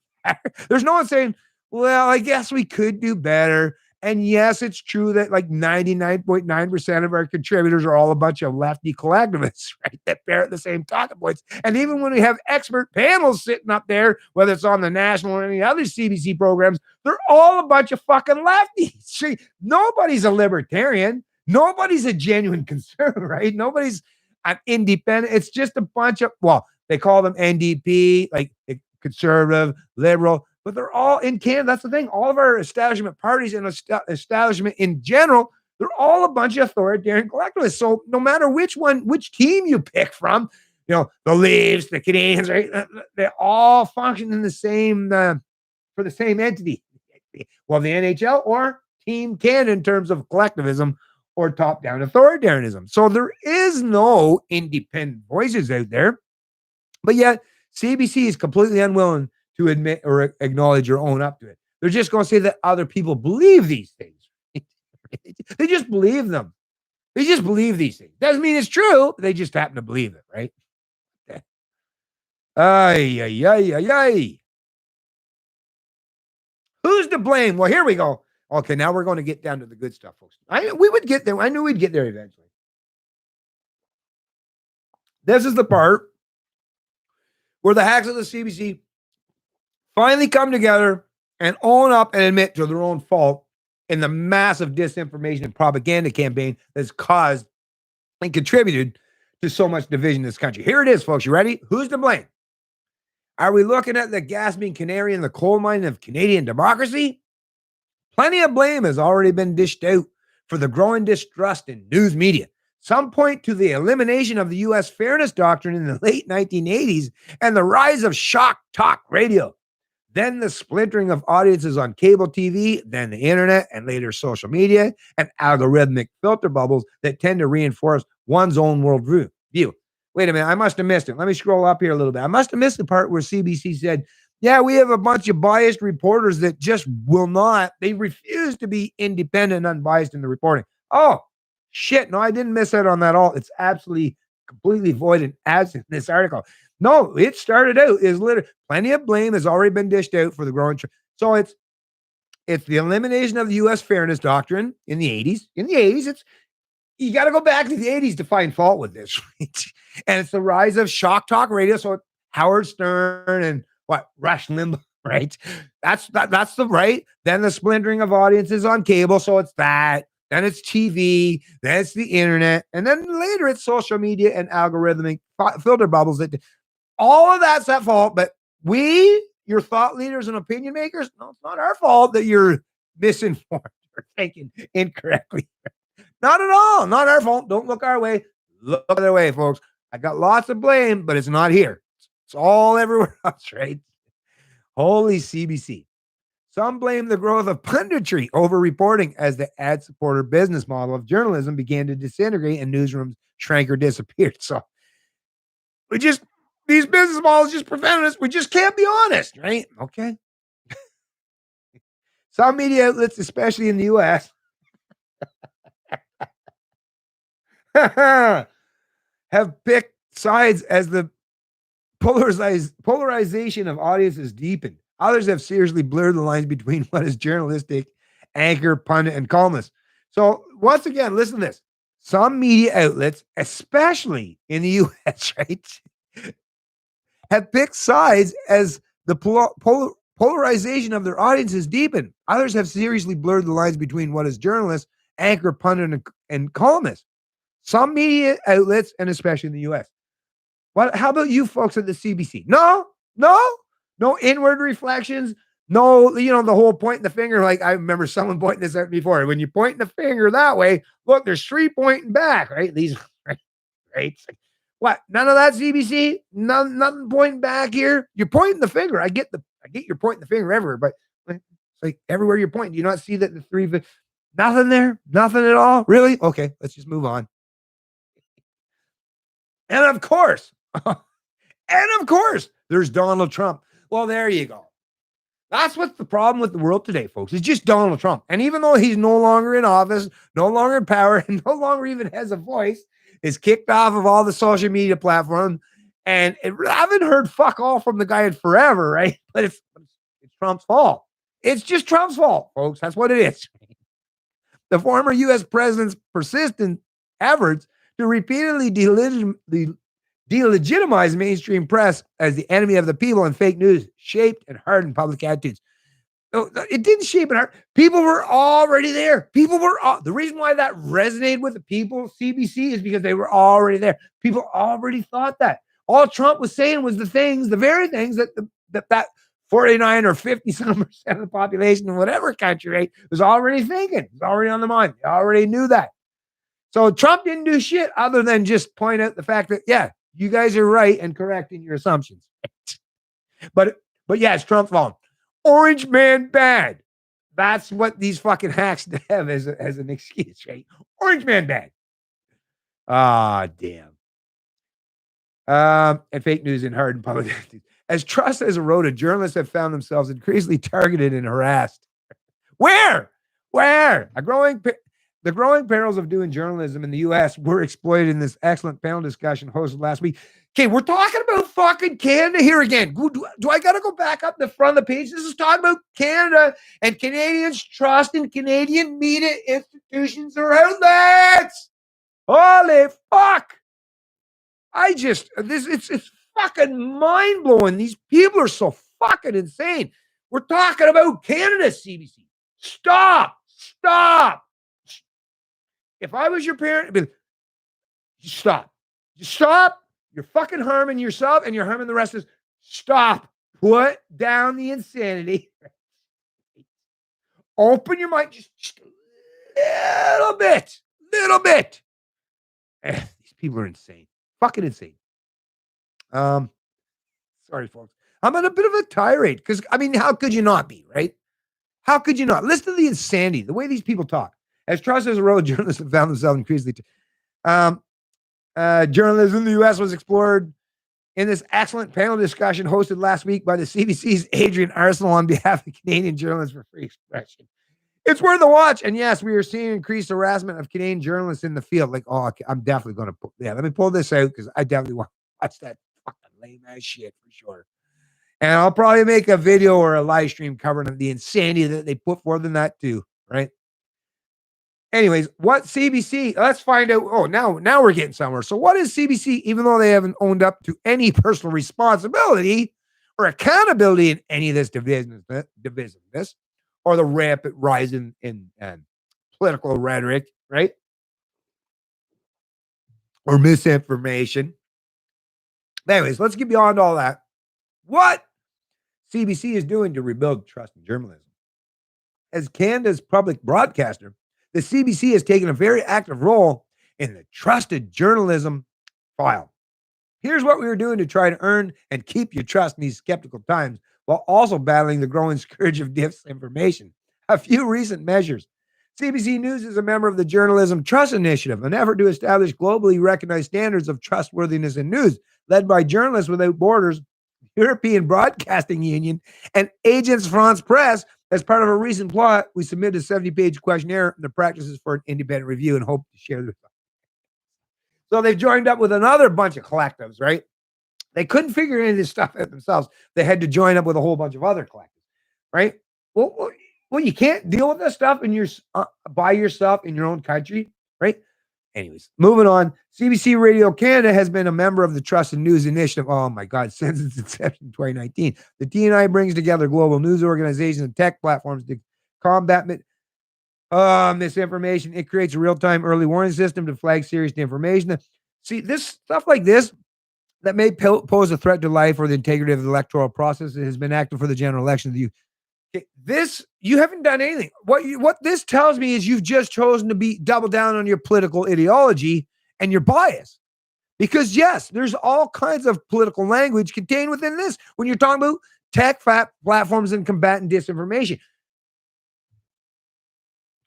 There's no one saying, well, I guess we could do better. And yes, it's true that like 99.9% of our contributors are all a bunch of lefty collectivists, right? That parrot the same talking points. And even when we have expert panels sitting up there, whether it's on the national or any other CBC programs, they're all a bunch of fucking lefties. See, nobody's a libertarian. Nobody's a genuine conservative, right? Nobody's an independent. It's just a bunch of, well, they call them NDP, like conservative, liberal, but they're all in Canada. That's the thing. All of our establishment parties and establishment in general, they're all a bunch of authoritarian collectivists. So no matter which team you pick from, the Leafs, the Canadians, right? They all function in the same, for the same entity. Well, the NHL or Team Canada in terms of collectivism or top-down authoritarianism. So there is no independent voices out there, but yet CBC is completely unwilling to admit or acknowledge or own up to it. They're just going to say that other people believe these things. They just believe them. They just believe these things. Doesn't mean it's true. They just happen to believe it, right? Ay, ay, ay, ay, ay. Who's to blame? Well, here we go. Okay, now we're going to get down to the good stuff, folks. We would get there. I knew we'd get there eventually. This is the part where the hacks of the CBC finally come together and own up and admit to their own fault in the massive disinformation and propaganda campaign that's caused and contributed to so much division in this country. Here it is, folks. You ready? Who's to blame? Are we looking at the gasping canary in the coal mine of Canadian democracy? Plenty of blame has already been dished out for the growing distrust in news media. Some point to the elimination of the U.S. fairness doctrine in the late 1980s and the rise of shock talk radio. Then the splintering of audiences on cable TV, then the internet, and later social media, and algorithmic filter bubbles that tend to reinforce one's own worldview. Wait a minute, I must have missed it. Let me scroll up here a little bit. I must have missed the part where CBC said, yeah, we have a bunch of biased reporters that just they refuse to be independent and unbiased in the reporting. Oh, shit. No, I didn't miss out on that all. It's absolutely completely void and absent in this article. No, it started out is literally plenty of blame has already been dished out for the growing. So it's the elimination of the U.S. fairness doctrine in the 80s. In the 80s, you got to go back to the 80s to find fault with this, right? And it's the rise of shock talk radio. So Howard Stern and Rush Limbaugh, right? That's the right. Then the splintering of audiences on cable. So it's that. Then it's TV. Then it's the internet. And then later it's social media and algorithmic filter bubbles. All of that's at fault. But your thought leaders and opinion makers, no, it's not our fault that you're misinformed or thinking incorrectly. Not at all. Not our fault. Don't look our way. Look the other way, folks. I got lots of blame, but it's not here. It's all everywhere else, right? Holy CBC. Some blame the growth of punditry over reporting as the ad-supporter business model of journalism began to disintegrate and newsrooms shrank or disappeared. So these business models just prevented us. We just can't be honest, right? Okay. Some media outlets, especially in the U.S., have picked sides as the polarization of audiences deepened. Others have seriously blurred the lines between what is journalistic, anchor, pundit, and columnist. So once again, listen to this. Some media outlets, especially in the U.S., right, have picked sides as the polarization of their audiences deepened. Others have seriously blurred the lines between what is journalist, anchor, pundit, and columnist. Some media outlets, and especially in the U.S. How about you folks at the CBC? No inward reflections. No, the whole pointing the finger. Like I remember someone pointing this out before. When you point the finger that way, look, there's three pointing back, right? These, right? What? None of that CBC? Nothing pointing back here. You're pointing the finger. I get you're pointing the finger everywhere, but it's like everywhere you're pointing. Do you not see that the three? Nothing there. Nothing at all. Really? Okay, let's just move on. And of course, there's Donald Trump. Well, there you go. That's what's the problem with the world today, folks. It's just Donald Trump. And even though he's no longer in office, no longer in power, and no longer even has a voice, is kicked off of all the social media platforms. And I haven't heard fuck all from the guy in forever, right? But it's Trump's fault. It's just Trump's fault, folks. That's what it is. The former U.S. president's persistent efforts to repeatedly delegitimize mainstream press as the enemy of the people and fake news shaped and hardened public attitudes. It didn't shape it. People were already there. The reason why that resonated with the people, CBC, is because they were already there. People already thought that. All Trump was saying was the very things that 49 or 50 some percent of the population in whatever country, right, was already thinking. It was already on the mind. They already knew that. So Trump didn't do shit other than just point out the fact that, yeah, you guys are right and correct in your assumptions. But yeah, it's Trump's fault. Orange man bad. That's what these fucking hacks have as an excuse, right? Orange man bad. Ah, damn. And fake news and hardened public. As trust has eroded, journalists have found themselves increasingly targeted and harassed. Where? The growing perils of doing journalism in the U.S. were exploited in this excellent panel discussion hosted last week. Okay, we're talking about fucking Canada here again. Do I got to go back up the front of the page? This is talking about Canada and Canadians' trust in Canadian media institutions or outlets. Holy fuck. It's fucking mind blowing. These people are so fucking insane. We're talking about Canada, CBC. Stop. If I was your parent, I'd be like, stop. You're fucking harming yourself and you're harming the rest of us. Stop. Put down the insanity. Open your mind just a little bit. These people are insane. Fucking insane. Sorry, folks. I'm on a bit of a tirade because, I mean, how could you not be, right? How could you not? Listen to the insanity, the way these people talk. As trust has eroded, journalists have found themselves increasingly. Journalism in the U.S. was explored in this excellent panel discussion hosted last week by the CBC's Adrian Arsenal on behalf of Canadian Journalists for Free Expression. It's worth a watch. And yes, we are seeing increased harassment of Canadian journalists in the field. Like, I'm definitely going to let me pull this out because I definitely want to watch that fucking lame ass shit for sure. And I'll probably make a video or a live stream covering the insanity that they put forth in that too, right? Anyways, what CBC, let's find out. Oh, now we're getting somewhere. So what is CBC, even though they haven't owned up to any personal responsibility or accountability in any of this divisiveness or the rapid rise in political rhetoric, right? Or misinformation. Anyways, let's get beyond all that. What CBC is doing to rebuild trust in journalism. As Canada's public broadcaster, the CBC has taken a very active role in the trusted journalism file. Here's what we were doing to try to earn and keep your trust in these skeptical times while also battling the growing scourge of disinformation. A few recent measures. CBC News is a member of the Journalism Trust Initiative, an effort to establish globally recognized standards of trustworthiness in news, led by Journalists Without Borders, European Broadcasting Union, and Agence France Presse. As part of a recent plot, we submitted a 70-page questionnaire and the practices for an independent review and hope to share this. So they've joined up with another bunch of collectives, right? They couldn't figure any of this stuff out themselves. They had to join up with a whole bunch of other collectives, right? Well, you can't deal with this stuff by yourself in your own country, right? Anyways, moving on. CBC Radio Canada has been a member of the Trusted News Initiative. Oh my God, since its inception in 2019. The TNI brings together global news organizations and tech platforms to combat misinformation. It creates a real-time early warning system to flag serious information. See, this stuff like this that may pose a threat to life or the integrity of the electoral process has been active for the general election of the This, you haven't done anything. What this tells me is you've just chosen to double down on your political ideology and your bias. Because yes, there's all kinds of political language contained within this when you're talking about tech platforms and combating disinformation.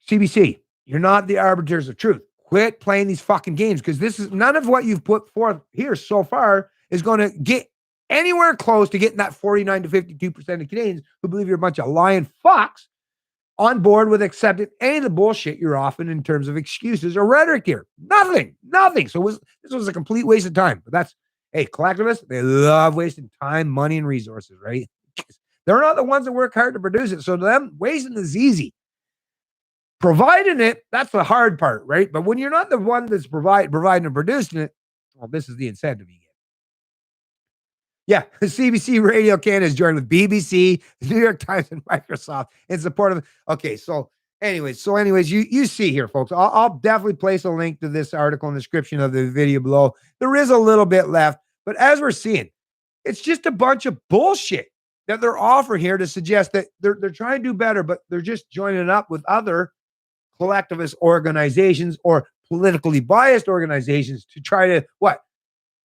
CBC, you're not the arbiters of truth. Quit playing these fucking games because this is none of what you've put forth here so far is going to get anywhere close to getting that 49 to 52% of Canadians who believe you're a bunch of lying fucks on board with accepting any of the bullshit you're offering in terms of excuses or rhetoric here. Nothing. So this was a complete waste of time. But collectivists, they love wasting time, money, and resources, right? They're not the ones that work hard to produce it. So to them, wasting is easy. Providing it, that's the hard part, right? But when you're not the one that's providing and producing it, well, this is the incentive you get. Yeah, CBC Radio Canada is joined with BBC, the New York Times, and Microsoft in support of. Okay, anyways, you see here, folks. I'll definitely place a link to this article in the description of the video below. There is a little bit left, but as we're seeing, it's just a bunch of bullshit that they're offering here to suggest that they're trying to do better, but they're just joining up with other collectivist organizations or politically biased organizations to try to what?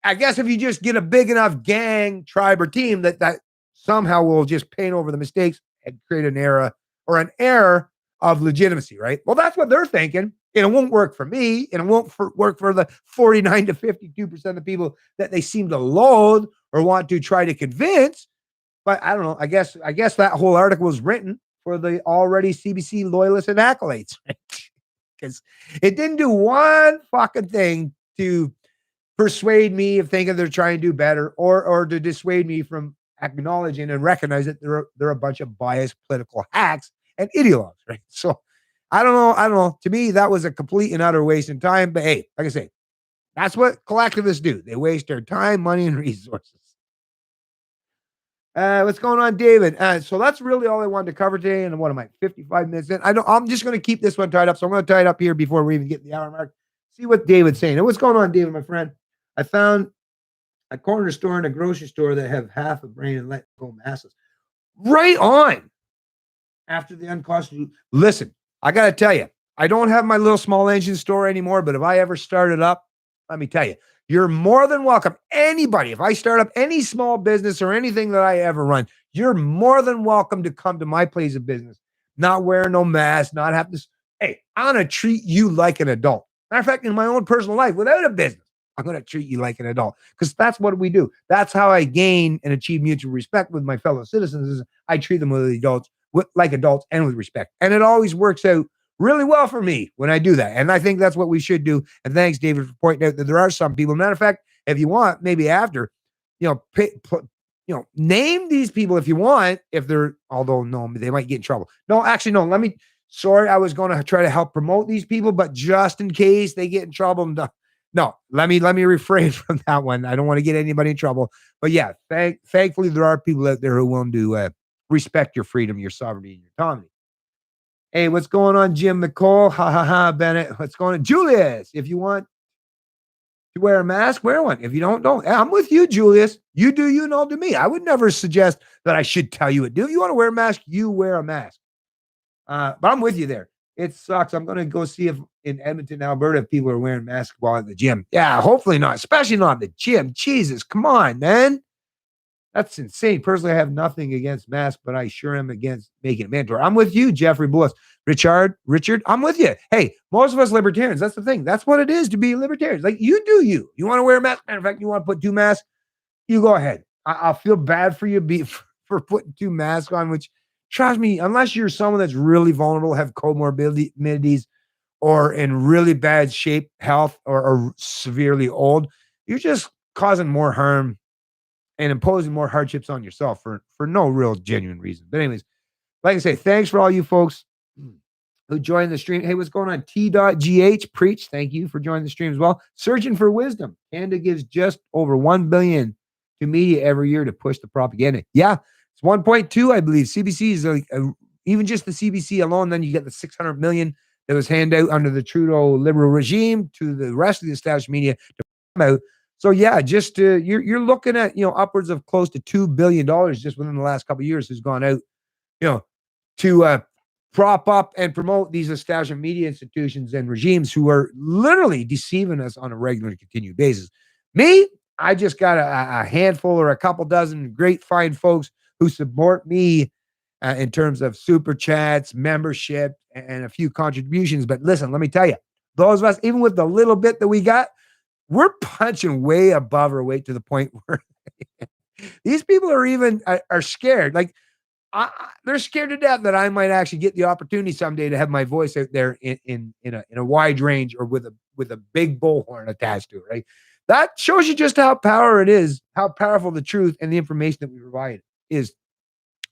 I guess if you just get a big enough gang, tribe, or team that somehow will just paint over the mistakes and create an era or an error of legitimacy, right? Well, that's what they're thinking. And it won't work for me, and it won't work for the 49 to 52% of the people that they seem to loathe or want to try to convince. But I don't know. I guess that whole article was written for the already CBC loyalists and acolytes, because it didn't do one fucking thing to persuade me of thinking they're trying to do better, or to dissuade me from acknowledging and recognize that they're a bunch of biased political hacks and ideologues, right? So I don't know. To me, that was a complete and utter waste of time. But hey, like I say, that's what collectivists do. They waste their time, money, and resources. What's going on, David? So that's really all I wanted to cover today. And what am I, 55 minutes in? I'm just going to keep this one tied up. So I'm going to tie it up here before we even get the hour mark. See what David's saying. And what's going on, David, my friend? I found a corner store and a grocery store that have half a brain and let go masses. Right on. After the unconstitutional. Listen, I got to tell you, I don't have my little small engine store anymore, but if I ever started up, let me tell you, you're more than welcome. Anybody, if I start up any small business or anything that I ever run, you're more than welcome to come to my place of business, not wearing no mask, not having to. Hey, I'm going to treat you like an adult. Matter of fact, in my own personal life, without a business, I'm going to treat you like an adult, because that's what we do. That's how I gain and achieve mutual respect with my fellow citizens. Is I treat them like adults and with respect. And it always works out really well for me when I do that. And I think that's what we should do. And thanks, David, for pointing out that there are some people. Matter of fact, if you want, maybe after, name these people if you want, although no, they might get in trouble. No, actually, no, sorry, I was going to try to help promote these people, but just in case they get in trouble, no, let me refrain from that one. I don't want to get anybody in trouble. But yeah, thankfully, there are people out there who are willing to respect your freedom, your sovereignty, and your autonomy. Hey, what's going on, Jim McCall? Ha ha ha, Bennett. What's going on, Julius? If you want to wear a mask, wear one. If you don't. I'm with you, Julius. You do you, and I'll do me. I would never suggest that I should tell you what to do. If you want to wear a mask, you wear a mask. But I'm with you there. It sucks. I'm going to go see if in Edmonton, Alberta, if people are wearing masks while at the gym. Yeah, hopefully not, especially not at the gym. Jesus, come on, man. That's insane. Personally, I have nothing against masks, but I sure am against making it mandatory. I'm with you, Jeffrey Bliss. Richard, I'm with you. Hey, most of us libertarians, that's the thing. That's what it is to be libertarians. Like, you do you. You want to wear a mask? Matter of fact, you want to put 2 masks? You go ahead. I'll feel bad for you for putting 2 masks on, which, trust me, unless you're someone that's really vulnerable, have comorbidities, or in really bad shape, health, or severely old, you're just causing more harm and imposing more hardships on yourself for no real genuine reason. But anyways, like I say, thanks for all you folks who joined the stream. Hey, what's going on? T.GH, preach. Thank you for joining the stream as well. Searching for wisdom. Canada gives just over $1 billion to media every year to push the propaganda. Yeah, it's 1.2, I believe. CBC is even just the CBC alone. Then you get the $600 million that was handed out under the Trudeau liberal regime to the rest of the established media to come out. So yeah, just you're looking at upwards of close to $2 billion just within the last couple of years has gone out, to prop up and promote these established media institutions and regimes who are literally deceiving us on a regular and continued basis. Me, I just got a handful or a couple dozen great fine folks who support me in terms of super chats, membership, and a few contributions. But listen, let me tell you, those of us, even with the little bit that we got, we're punching way above our weight to the point where these people are scared. Like, they're scared to death that I might actually get the opportunity someday to have my voice out there in a wide range, or with a big bullhorn attached to it. Right? That shows you just how powerful the truth and the information that we provide is,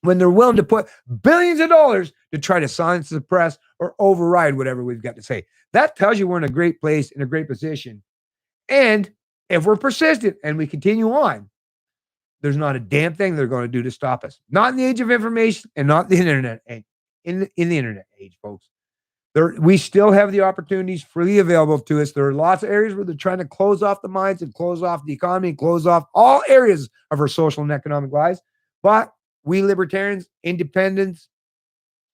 when they're willing to put billions of dollars to try to silence, suppress, or override whatever we've got to say. That tells you we're in a great place, in a great position. And if we're persistent and we continue on, there's not a damn thing they're going to do to stop us. Not in the age of information and not the internet. In the internet age, folks. We still have the opportunities freely available to us. There are lots of areas where they're trying to close off the minds and close off the economy and close off all areas of our social and economic lives. But we libertarians, independents,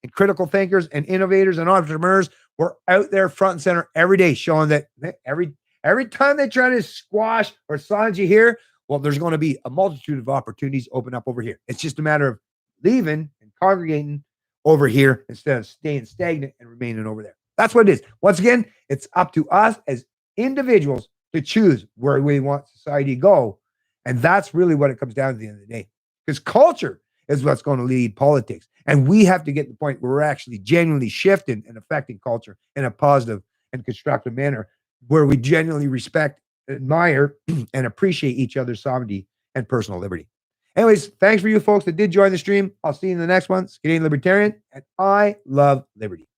and critical thinkers and innovators and entrepreneurs, we're out there front and center every day showing that every time they try to squash or silence you here, well, there's going to be a multitude of opportunities open up over here. It's just a matter of leaving and congregating over here instead of staying stagnant and remaining over there. That's what it is. Once again, it's up to us as individuals to choose where we want society to go. And that's really what it comes down to at the end of the day. Because culture is what's going to lead politics. And we have to get to the point where we're actually genuinely shifting and affecting culture in a positive and constructive manner, where we genuinely respect, admire, and appreciate each other's sovereignty and personal liberty. Anyways, thanks for you folks that did join the stream. I'll see you in the next one. It's Canadian Libertarian, and I love liberty.